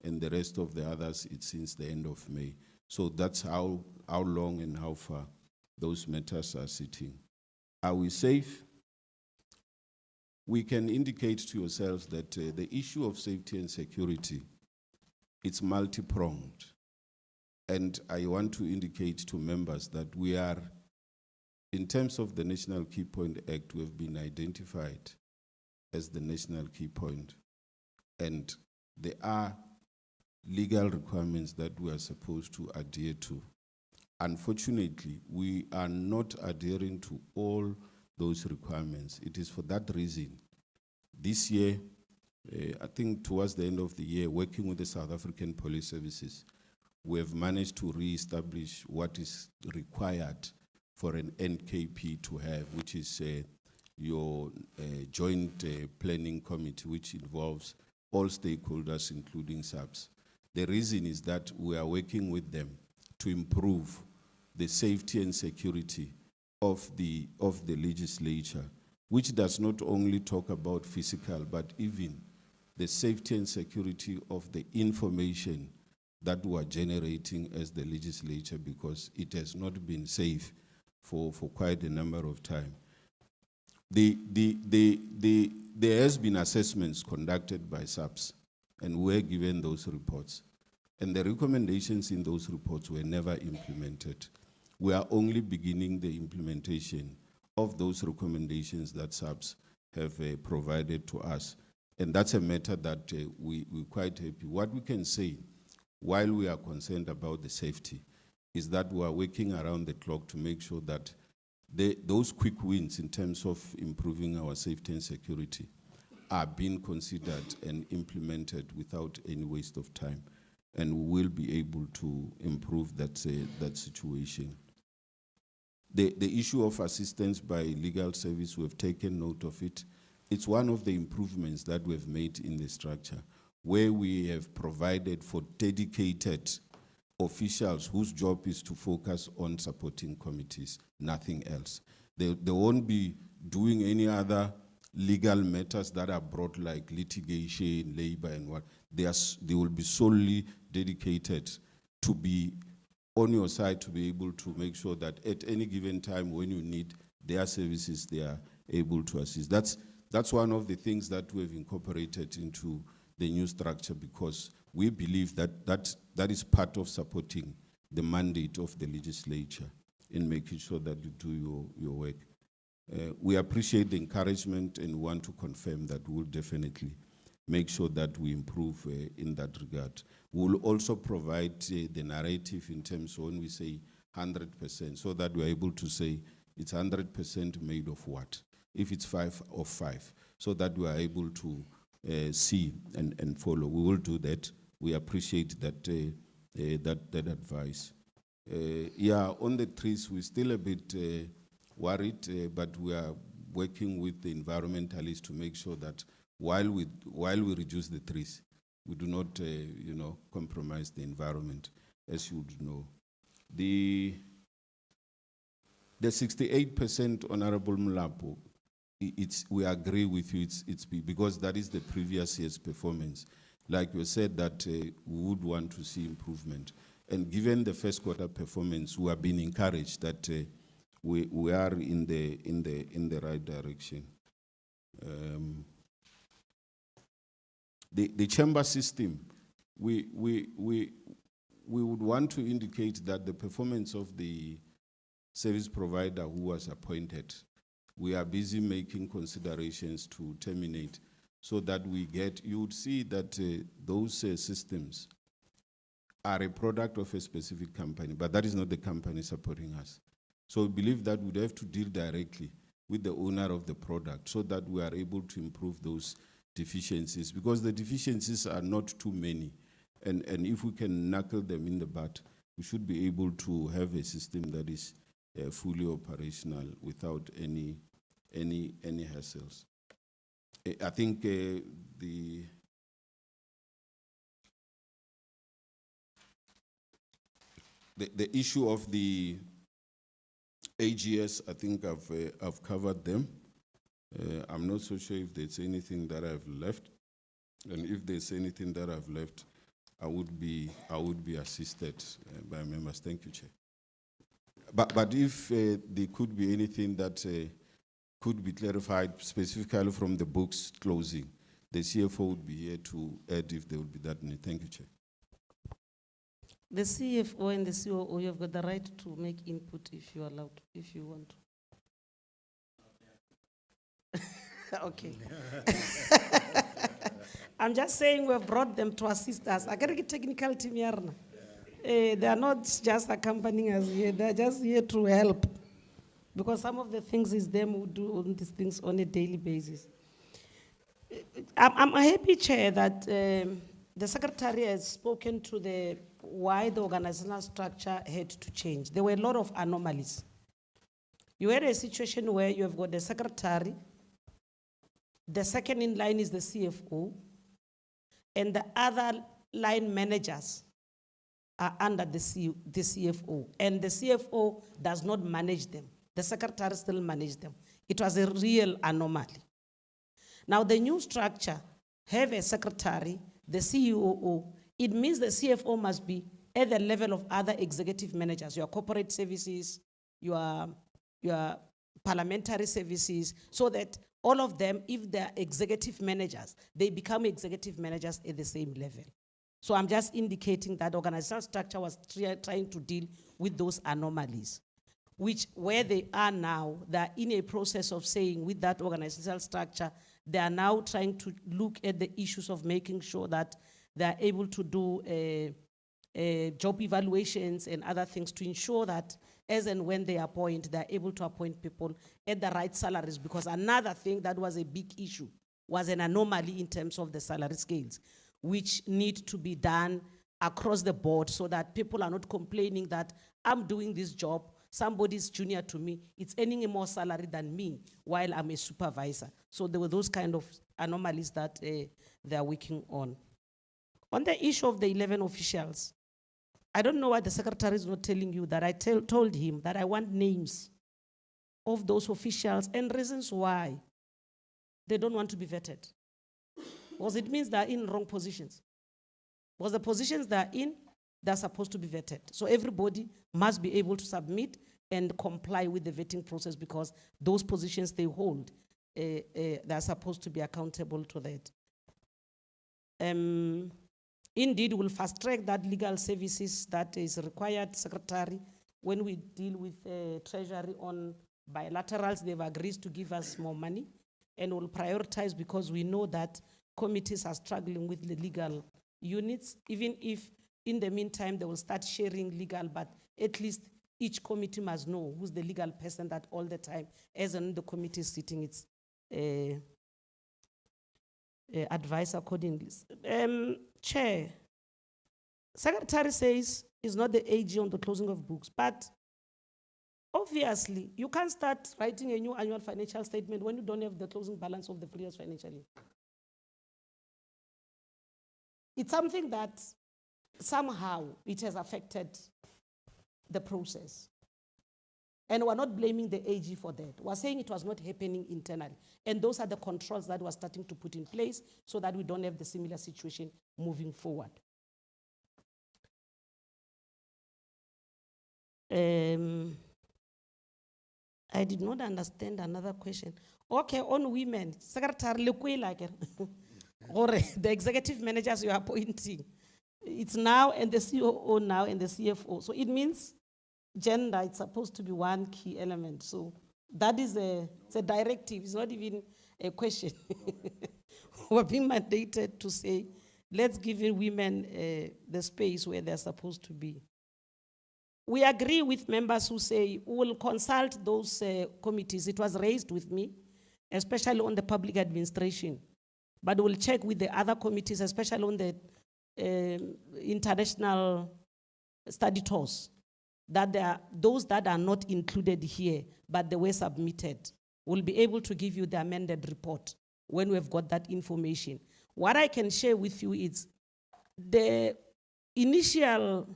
and the rest of the others, it's since the end of May. So that's how long and how far those matters are sitting. Are we safe? We can indicate to yourselves that the issue of safety and security, it's multi-pronged. And I want to indicate to members that we are, in terms of the National Key Point Act, we have been identified as the national key point. And there are legal requirements that we are supposed to adhere to. Unfortunately, we are not adhering to all those requirements. It is for that reason, this year, I think towards the end of the year, working with the South African Police Services, we have managed to re-establish what is required for an NKP to have, which is your joint planning committee, which involves all stakeholders, including SAPS. The reason is that we are working with them to improve the safety and security of the legislature, which does not only talk about physical, but even the safety and security of the information that we are generating as the legislature, because it has not been safe for quite a number of time. There has been assessments conducted by SAPS, and we're given those reports. And the recommendations in those reports were never implemented. We are only beginning the implementation of those recommendations that SAPS have provided to us. And that's a matter that we're quite happy. What we can say, while we are concerned about the safety, is that we are working around the clock to make sure that those quick wins in terms of improving our safety and security are being considered and implemented without any waste of time. And we will be able to improve that situation. The issue of assistance by legal service, we have taken note of it. It's one of the improvements that we've made in the structure, where we have provided for dedicated officials whose job is to focus on supporting committees, nothing else. They won't be doing any other legal matters that are brought, like litigation, labor, and what. They will be solely dedicated to be on your side, to be able to make sure that at any given time when you need their services, they are able to assist. That's one of the things that we've incorporated into the new structure, because we believe that is part of supporting the mandate of the legislature in making sure that you do your work. We appreciate the encouragement and want to confirm that we'll definitely make sure that we improve in that regard. We'll also provide the narrative in terms of when we say 100%, so that we're able to say it's 100% made of what? If it's 5 of 5, so that we are able to see and follow. We will do that. We appreciate that that advice. Yeah, on the trees, we're still a bit worried, but we are working with the environmentalists to make sure that while we reduce the trees, we do not, compromise the environment, as you would know. The 68%, Honorable Mulapo, we agree with you, it's because that is the previous year's performance. Like you said, that we would want to see improvement. And given the first quarter performance, we have been encouraged that we are in the right direction. The chamber system, we would want to indicate that the performance of the service provider who was appointed, we are busy making considerations to terminate, so that you would see that those systems are a product of a specific company, but that is not the company supporting us. So we believe that we'd have to deal directly with the owner of the product so that we are able to improve those deficiencies, because the deficiencies are not too many. And if we can knuckle them in the bud, we should be able to have a system that is fully operational without any hassles. I think the issue of the AGS, I think I've covered them. I'm not so sure if there's anything that I've left, and if there's anything that I've left, I would be assisted by members. Thank you, Chair. But if there could be anything that could be clarified specifically from the books closing, the CFO would be here to add if there would be that need. Thank you, Chair. The CFO and the COO, you have got the right to make input if you are allowed, if you want to. Okay. I'm just saying we have brought them to assist us. I get a technical team here. They are not just accompanying us here, they're just here to help. Because some of the things is them who do all these things on a daily basis. I'm happy, Chair, that the Secretary has spoken to why the organizational structure had to change. There were a lot of anomalies. You had a situation where you have got the Secretary, the second in line is the CFO, and the other line managers are under the CFO, and the CFO does not manage them. The Secretary still manages them. It was a real anomaly. Now the new structure have a Secretary, the COO. It means the CFO must be at the level of other executive managers, your corporate services, your parliamentary services, so that all of them, if they're executive managers, they become executive managers at the same level. So I'm just indicating that organizational structure was trying to deal with those anomalies, which where they are now, they're in a process of saying with that organizational structure, they are now trying to look at the issues of making sure that they're able to do job evaluations and other things to ensure that as and when they appoint, they're able to appoint people at the right salaries, because another thing that was a big issue was an anomaly in terms of the salary scales, which need to be done across the board so that people are not complaining that I'm doing this job, somebody's junior to me, it's earning more salary than me while I'm a supervisor. So there were those kind of anomalies that they're working on. On the issue of the 11 officials, I don't know why the Secretary is not telling you that I told him that I want names of those officials and reasons why they don't want to be vetted. Because it means they're in wrong positions. Because the positions they're in, they're supposed to be vetted. So everybody must be able to submit and comply with the vetting process, because those positions they hold, they're supposed to be accountable to that. Indeed, we'll fast track that legal services that is required, Secretary. When we deal with Treasury on bilaterals, they've agreed to give us more money, and we'll prioritize because we know that committees are struggling with the legal units, even if in the meantime they will start sharing legal, but at least each committee must know who's the legal person that all the time, as in the committee is sitting, it's advice accordingly. Chair, Secretary says it's not the AG on the closing of books, but obviously you can't start writing a new annual financial statement when you don't have the closing balance of the previous financial year. It's something that somehow it has affected the process. And we're not blaming the AG for that. We're saying it was not happening internally. And those are the controls that we're starting to put in place so that we don't have the similar situation moving forward. I did not understand another question. Okay, on women, Secretary or the executive managers you are appointing, it's now and the COO now and the CFO. So it means gender, it's supposed to be one key element. So that is it's a directive, it's not even a question. We're being mandated to say, let's give women the space where they're supposed to be. We agree with members who say we will consult those committees. It was raised with me, especially on the public administration. But we'll check with the other committees, especially on the international study tours, that there are those that are not included here, but they were submitted. We'll be able to give you the amended report when we've got that information. What I can share with you is the initial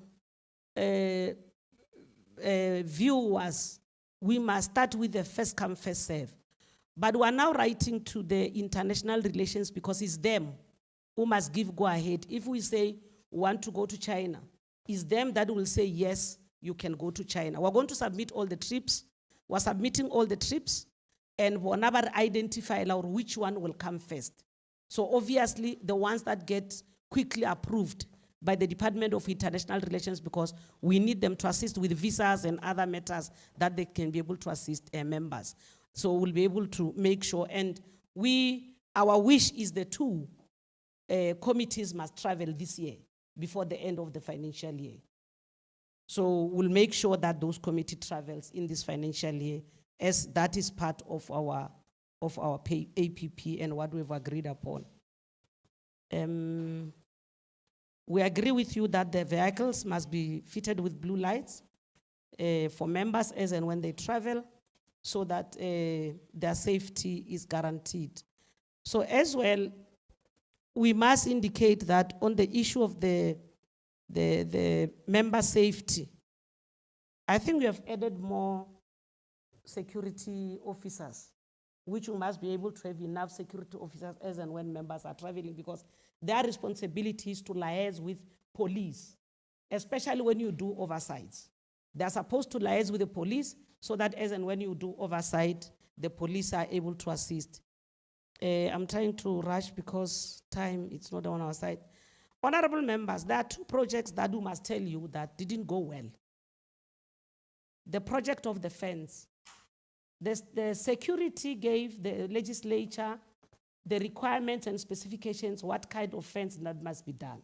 view was we must start with the first come, first serve. But we are now writing to the international relations because it's them who must give go ahead. If we say we want to go to China, it's them that will say, yes, you can go to China. We're going to submit all the trips. We're submitting all the trips, and we'll never identify which one will come first. So obviously, the ones that get quickly approved by the Department of International Relations, because we need them to assist with visas and other matters that they can be able to assist members. So we'll be able to make sure, and our wish is the two committees must travel this year before the end of the financial year. So we'll make sure that those committee travels in this financial year, as that is part of our APP and what we've agreed upon. We agree with you that the vehicles must be fitted with blue lights for members as and when they travel, so that their safety is guaranteed. So as well, we must indicate that on the issue of the member safety, I think we have added more security officers, which we must be able to have enough security officers as and when members are traveling, because their responsibility is to liaise with police, especially when you do oversights. They're supposed to liaise with the police so that as and when you do oversight, the police are able to assist. I'm trying to rush because time, it's not on our side. Honorable members, there are two projects that we must tell you that didn't go well. The project of the fence. The security gave the legislature the requirements and specifications, what kind of fence that must be done.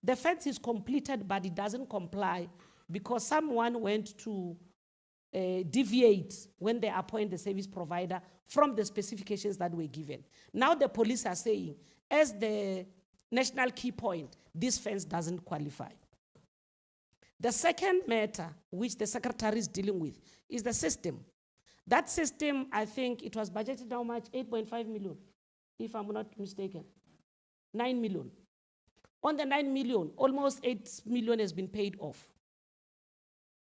The fence is completed, but it doesn't comply because someone went to deviate when they appoint the service provider from the specifications that were given. Now the police are saying, as the national key point, this fence doesn't qualify. The second matter, which the secretary is dealing with, is the system. That system, I think it was budgeted how much? 8.5 million, if I'm not mistaken. 9 million. On the 9 million, almost 8 million has been paid off.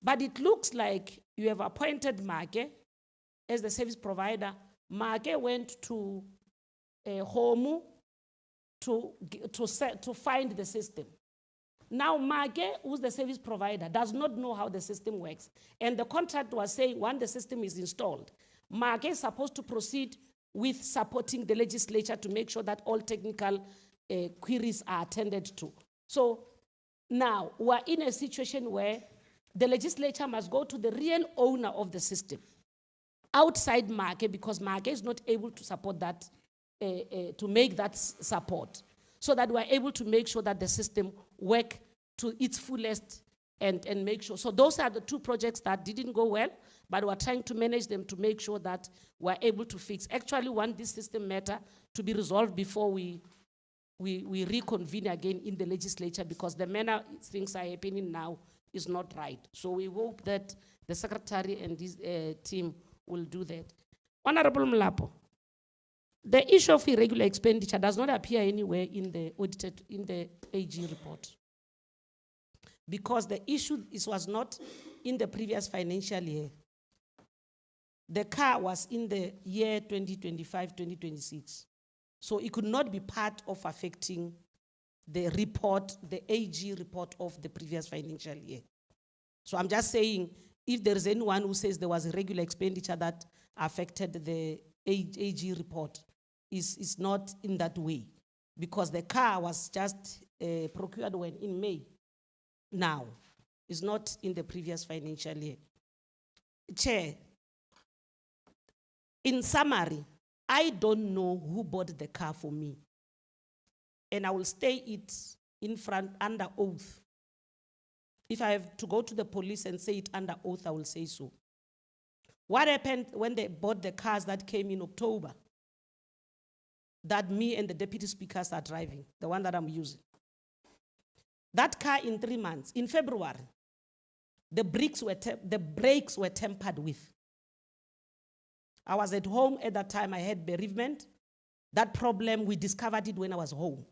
But it looks like you have appointed Make as the service provider. Make went to Homu to find the system. Now Make, who's the service provider, does not know how the system works. And the contract was saying when the system is installed, Make is supposed to proceed with supporting the legislature to make sure that all technical queries are attended to. So now we're in a situation where the legislature must go to the real owner of the system, outside Make, because Make is not able to support that, to make that support, so that we're able to make sure that the system work to its fullest and make sure. So those are the two projects that didn't go well, but we're trying to manage them to make sure that we're able to fix. Actually, we want this system matter to be resolved before we reconvene again in the legislature, because the manner things are happening now is not right. So we hope that the secretary and his team will do that. Honorable Mlapo, the issue of irregular expenditure does not appear anywhere in the audited, in the AG report, because the issue was not in the previous financial year. The car was in the year 2025-2026. So it could not be part of affecting the report, the AG report of the previous financial year. So I'm just saying, if there is anyone who says there was irregular expenditure that affected the AG report, is not in that way, because the car was just procured when in May. Now, it's not in the previous financial year. Chair, in summary, I don't know who bought the car for me, and I will stay it in front under oath. If I have to go to the police and say it under oath, I will say so. What happened when they bought the cars that came in October? That me and the deputy speakers are driving, the one that I'm using. That car in 3 months, in February, the brakes were tampered with. I was at home at that time, I had bereavement. That problem, we discovered it when I was home.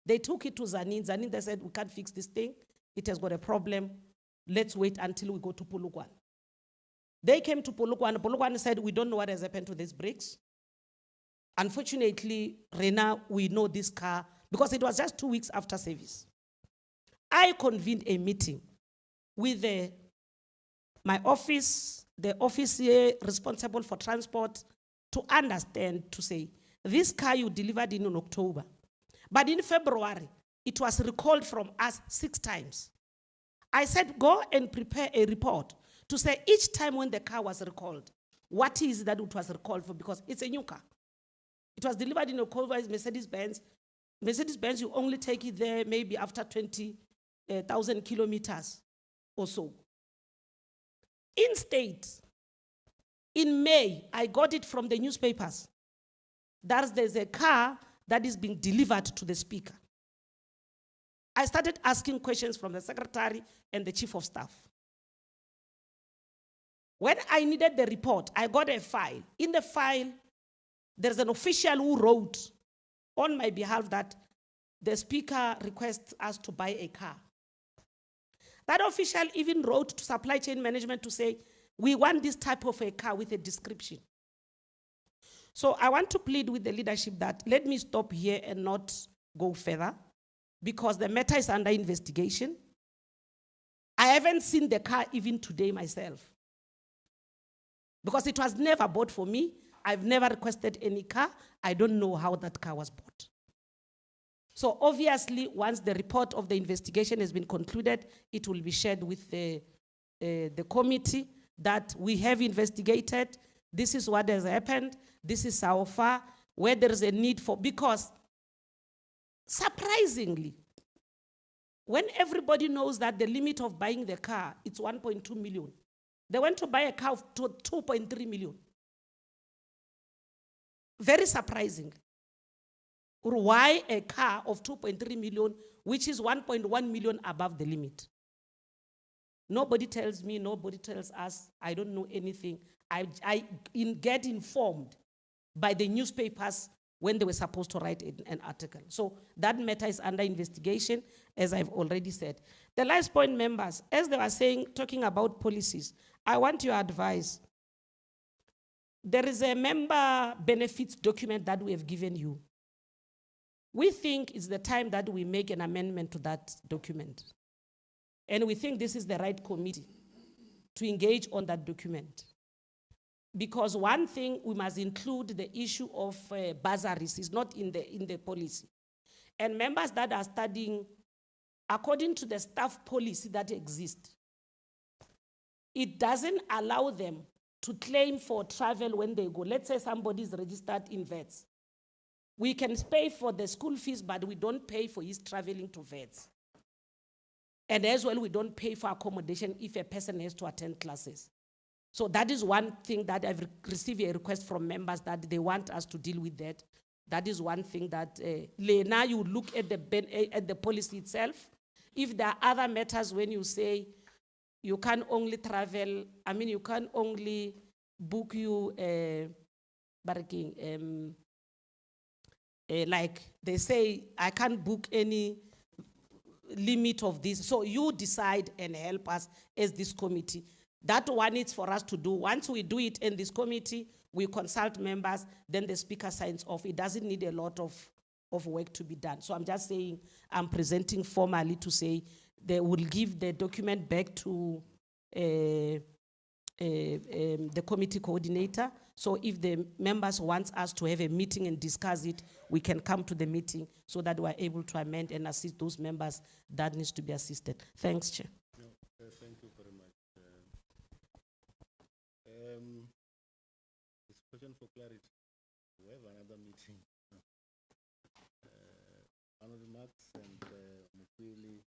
They took it to Zanin. Zanin, they said, we can't fix this thing. It has got a problem. Let's wait until we go to Polokwane. They came to Polokwane. Polokwane said, we don't know what has happened to these brakes. Unfortunately, Rena, we know this car because it was just 2 weeks after service. I convened a meeting with my office, the officer responsible for transport, to understand, to say, this car you delivered in October, but in February, it was recalled from us 6 times. I said, go and prepare a report to say each time when the car was recalled, what is that it was recalled for, because it's a new car. It was delivered in October, it's Mercedes-Benz. Mercedes-Benz, you only take it there maybe after 20,000 kilometers or so. In state, in May, I got it from the newspapers. There's a car that is being delivered to the speaker. I started asking questions from the secretary and the chief of staff. When I needed the report, I got a file. In the file, there's an official who wrote on my behalf that the speaker requests us to buy a car. That official even wrote to supply chain management to say, we want this type of a car with a description. So I want to plead with the leadership that let me stop here and not go further, because the matter is under investigation. I haven't seen the car even today myself, because it was never bought for me. I've never requested any car. I don't know how that car was bought. So obviously, once the report of the investigation has been concluded, it will be shared with the committee that we have investigated. This is what has happened. This is how far, where there is a need for, because surprisingly, when everybody knows that the limit of buying the car, it's 1.2 million, they went to buy a car of 2.3 million. Very surprising. Why a car of 2.3 million, which is 1.1 million above the limit? Nobody tells me, nobody tells us. I don't know anything. I get informed by the newspapers when they were supposed to write an article. So that matter is under investigation, as I've already said. The last point, members, as they were saying, talking about policies, I want your advice. There is a member benefits document that we have given you. We think it's the time that we make an amendment to that document. And we think this is the right committee to engage on that document. Because one thing, we must include the issue of bursaries. It's not in the policy. And members that are studying, according to the staff policy that exists, it doesn't allow them to claim for travel when they go. Let's say somebody is registered in VETS. We can pay for the school fees, but we don't pay for his traveling to VETS. And as well, we don't pay for accommodation if a person has to attend classes. So that is one thing that I've received a request from members that they want us to deal with that. That is one thing that, Lena, you look at the policy itself. If there are other matters when you say you can only travel, you can only book you, like they say, I can't book any limit of this. So you decide and help us as this committee. That one is for us to do. Once we do it in this committee, we consult members, then the speaker signs off. It doesn't need a lot of work to be done. So I'm just saying, I'm presenting formally to say they will give the document back to the committee coordinator. So if the members want us to have a meeting and discuss it, we can come to the meeting so that we're able to amend and assist those members that needs to be assisted. Thanks, Chair. Thank you very much. This question for clarity. We have another meeting. Honorable Max and Mukwili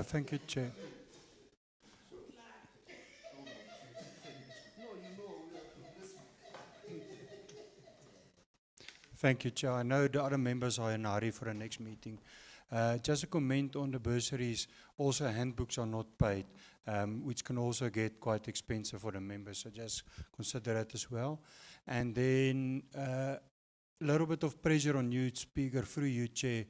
Thank you, Chair. Thank you, Chair. I know the other members are in a hurry for the next meeting. Just a comment on the bursaries. Also, handbooks are not paid, which can also get quite expensive for the members. So just consider that as well. And then a little bit of pressure on you, Speaker, through you, Chair.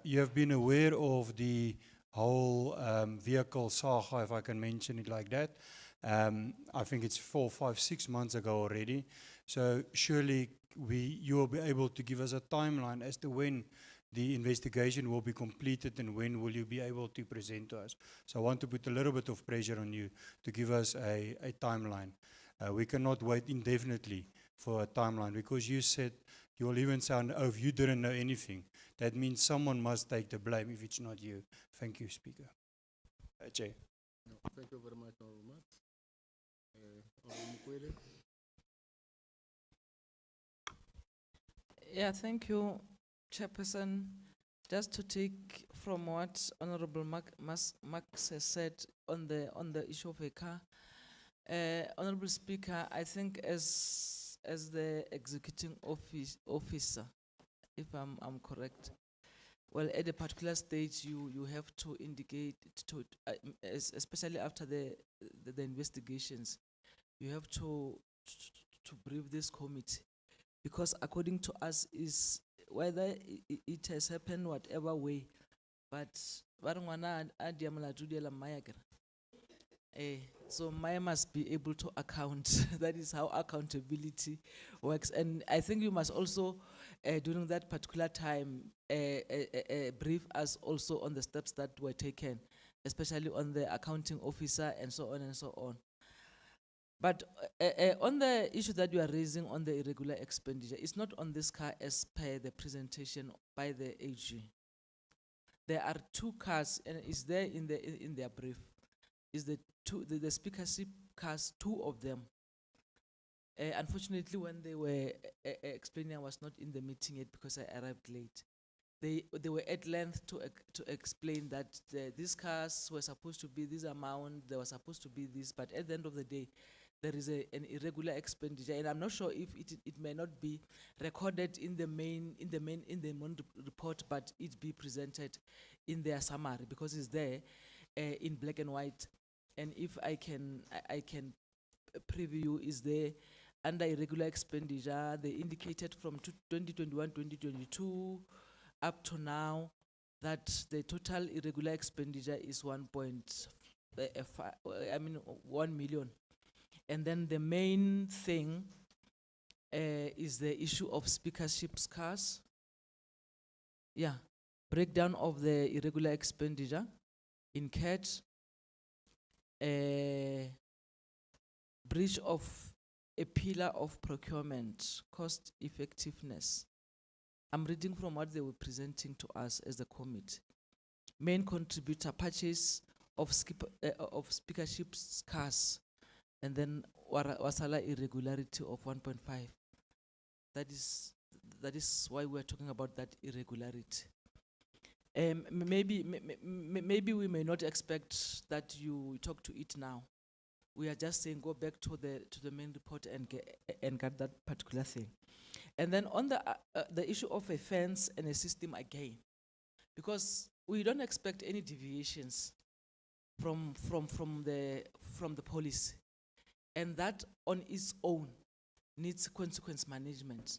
You have been aware of the whole vehicle saga, if I can mention it like that. I think it's 4, 5, 6 months ago already. So surely you will be able to give us a timeline as to when the investigation will be completed and when will you be able to present to us. So I want to put a little bit of pressure on you to give us a timeline. We cannot wait indefinitely for a timeline because you said you will even sound, oh, if you didn't know anything. That means someone must take the blame if it's not you. Thank you, Speaker. Chair. No, thank you very much, Honourable Matt. Honourable Mukwege. Yeah, thank you, Chairperson. Just to take from what Honorable Max has said on the issue of a car, Honorable Speaker, I think as the executing officer, if I'm correct, well, at a particular stage, you have to indicate to, especially after the investigations, you have to brief this committee. Because according to us, is whether it has happened whatever way, but so Maya must be able to account. That is how accountability works. And I think you must also, during that particular time, brief us also on the steps that were taken, especially on the accounting officer and so on and so on. But on the issue that you are raising on the irregular expenditure, it's not on this car as per the presentation by the AG. There are 2 cars, and it's there in their brief. Is the speakership cars, 2 of them. Unfortunately, when they were explaining, I was not in the meeting yet because I arrived late. They were at length to explain that these cars were supposed to be this amount, they were supposed to be this, but at the end of the day, there is an irregular expenditure, and I'm not sure if it may not be recorded in the main report, but it be presented in their summary because it's there in black and white. And if I can preview, is there under irregular expenditure, they indicated from 2021, 2022 up to now that the total irregular expenditure is 1 million. And then the main thing is the issue of speakership's cars. Yeah, breakdown of the irregular expenditure in CAT, breach of a pillar of procurement, cost effectiveness. I'm reading from what they were presenting to us as the committee. Main contributor purchase of speakership's cars, and then wasala irregularity of 1.5. That is why we're talking about that irregularity. Maybe we may not expect that you talk to it now. We are just saying go back to the main report and get that particular thing. And then on the issue of a fence and a system again, because we don't expect any deviations from the policy, and that on its own needs consequence management.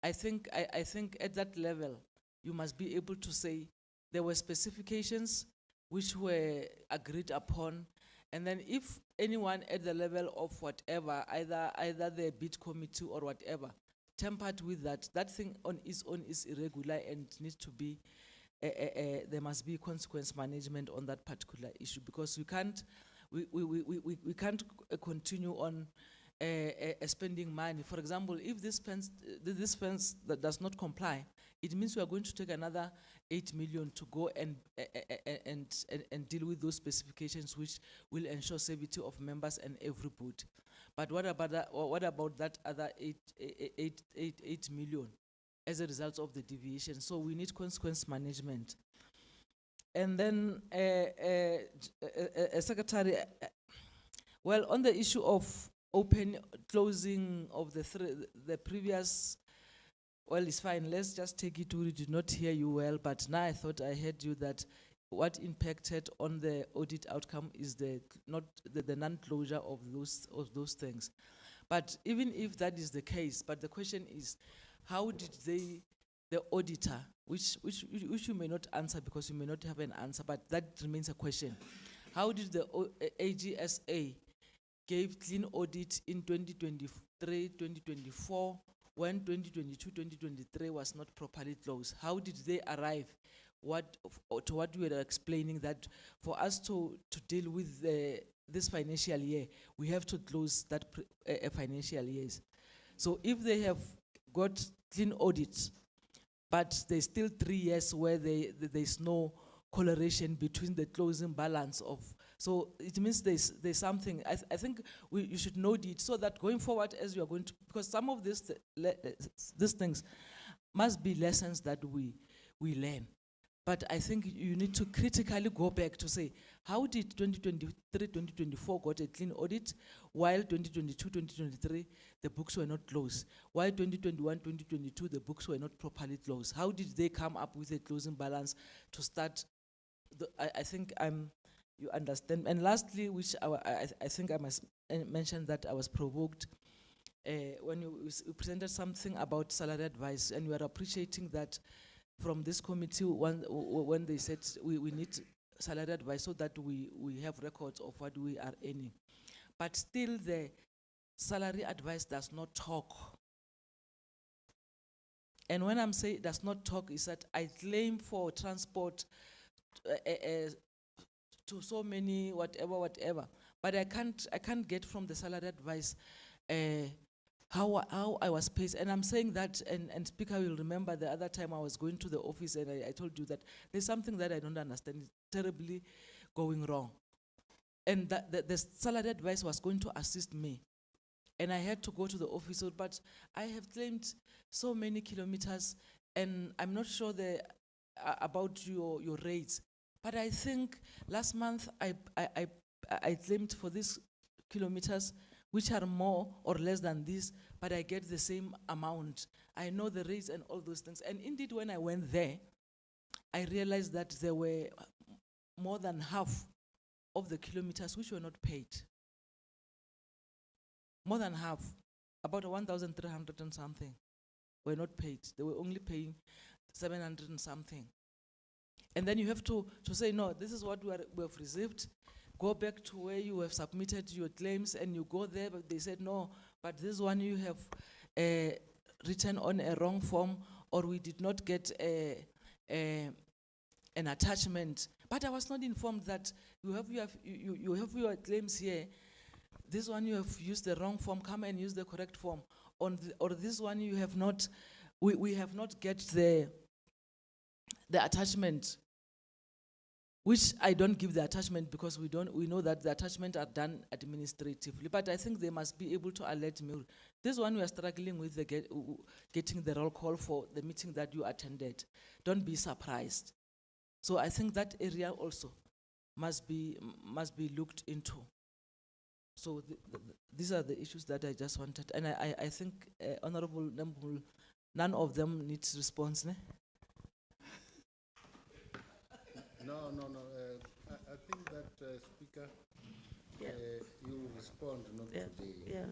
I think at that level you must be able to say there were specifications which were agreed upon, and then if anyone at the level of whatever, either the bid committee or whatever, tampered with that thing on its own is irregular and needs to be, there must be consequence management on that particular issue, because we can't continue on spending money. For example, if this fence that does not comply, it means we are going to take another 8 million to go and deal with those specifications, which will ensure safety of members and everybody. But what about that other 8 million? as a result of the deviation. So we need consequence management. And then, Secretary, well, on the issue of closing of the previous, well, it's fine. Let's just take it. We did not hear you well, but now I thought I heard you that what impacted on the audit outcome is the non-closure of those things. But even if that is the case, but the question is, how did the auditor, which you may not answer because you may not have an answer, but that remains a question. How did the AGSA gave clean audit in 2023, 2024, when 2022, 2023 was not properly closed? How did they arrive to what we were explaining, that for us to deal with this financial year, we have to close that financial years. So if they have got clean audits, but there's still 3 years where there's no correlation between the closing balance of, so it means there's something. I think you should note it so that going forward, as you are going to, because some of these things must be lessons that we learn. But I think you need to critically go back to say, how did 2023, 2024 got a clean audit, while 2022, 2023, the books were not closed? While 2021, 2022, the books were not properly closed? How did they come up with a closing balance to start? I think you understand. And lastly, which I think I must mention that I was provoked when you presented something about salary advice, and we are appreciating that from this committee when they said we need salary advice so that we have records of what we are earning. But still the salary advice does not talk. And when I'm saying does not talk, is that I claim for transport to so many whatever, but I can't get from the salary advice how I was paid. And I'm saying that, and Speaker will remember the other time I was going to the office and I told you that there's something that I don't understand, it's terribly going wrong. And that the salary advice was going to assist me. And I had to go to the office, but I have claimed so many kilometers, and I'm not sure about your rates. But I think last month I claimed for these kilometers, which are more or less than this, but I get the same amount. I know the rates and all those things. And indeed, when I went there, I realized that there were more than half of the kilometers which were not paid. More than half, about 1,300 and something, were not paid. They were only paying 700 and something. And then you have to say, no, this is what we have received. Go back to where you have submitted your claims, and you go there, but they said, no, but this one you have written on a wrong form, or we did not get an attachment. But I was not informed that you have your claims here. This one you have used the wrong form, come and use the correct form. Or this one you have not, we have not get the attachment, which I don't give the attachment because we know that the attachment are done administratively. But I think they must be able to alert me. This one we are struggling with getting the roll call for the meeting that you attended. Don't be surprised. So I think that area also must be looked into. So these are the issues that I just wanted, and I think Honorable Nambul, none of them needs response. Ne? No. I think that Speaker, you respond not today. Yeah.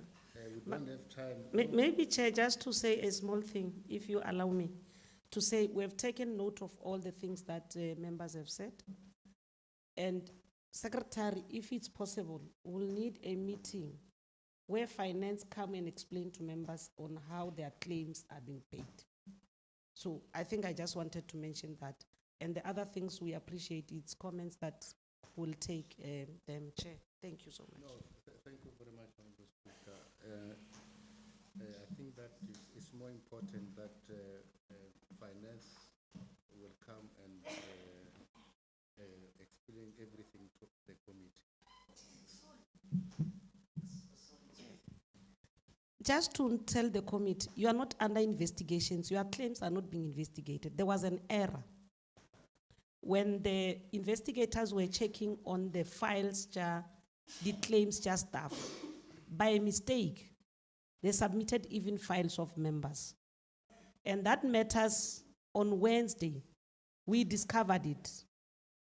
We don't have time. Maybe, Chair, just to say a small thing, if you allow me, to say we have taken note of all the things that members have said, and Secretary, if it's possible, we'll need a meeting where finance come and explain to members on how their claims are being paid. So I think I just wanted to mention that. And the other things we appreciate, it's comments that we'll take them, Chair. Thank you so much. No, thank you very much, Honorable Speaker. I think that it's more important that finance will come and explain everything to the committee. Just to tell the committee, you are not under investigations, your claims are not being investigated. There was an error. When the investigators were checking on the files, the claims stuff, by mistake, they submitted even files of members. And that matters on Wednesday, we discovered it.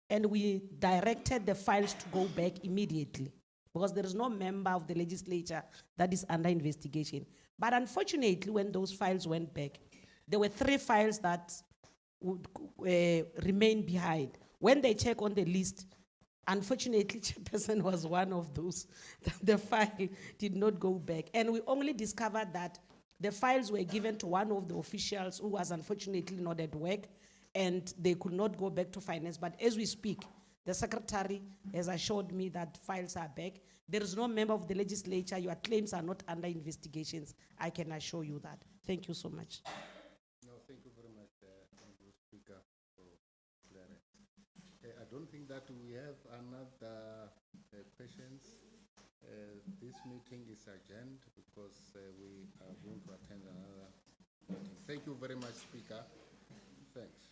And we directed the files to go back immediately because there is no member of the legislature that is under investigation. But unfortunately, when those files went back, there were 3 files that would remain behind. When they check on the list, unfortunately, Chairperson was one of those. The file did not go back. And we only discovered that the files were given to one of the officials who was unfortunately not at work, and they could not go back to finance. But as we speak, the secretary has assured me that files are back. There is no member of the legislature. Your claims are not under investigations. I can assure you that. Thank you so much. No, thank you very much, Honorable Speaker, for clarity. I don't think that we have another questions. This meeting is adjourned because we are going to attend another meeting. Thank you very much, Speaker. Thanks.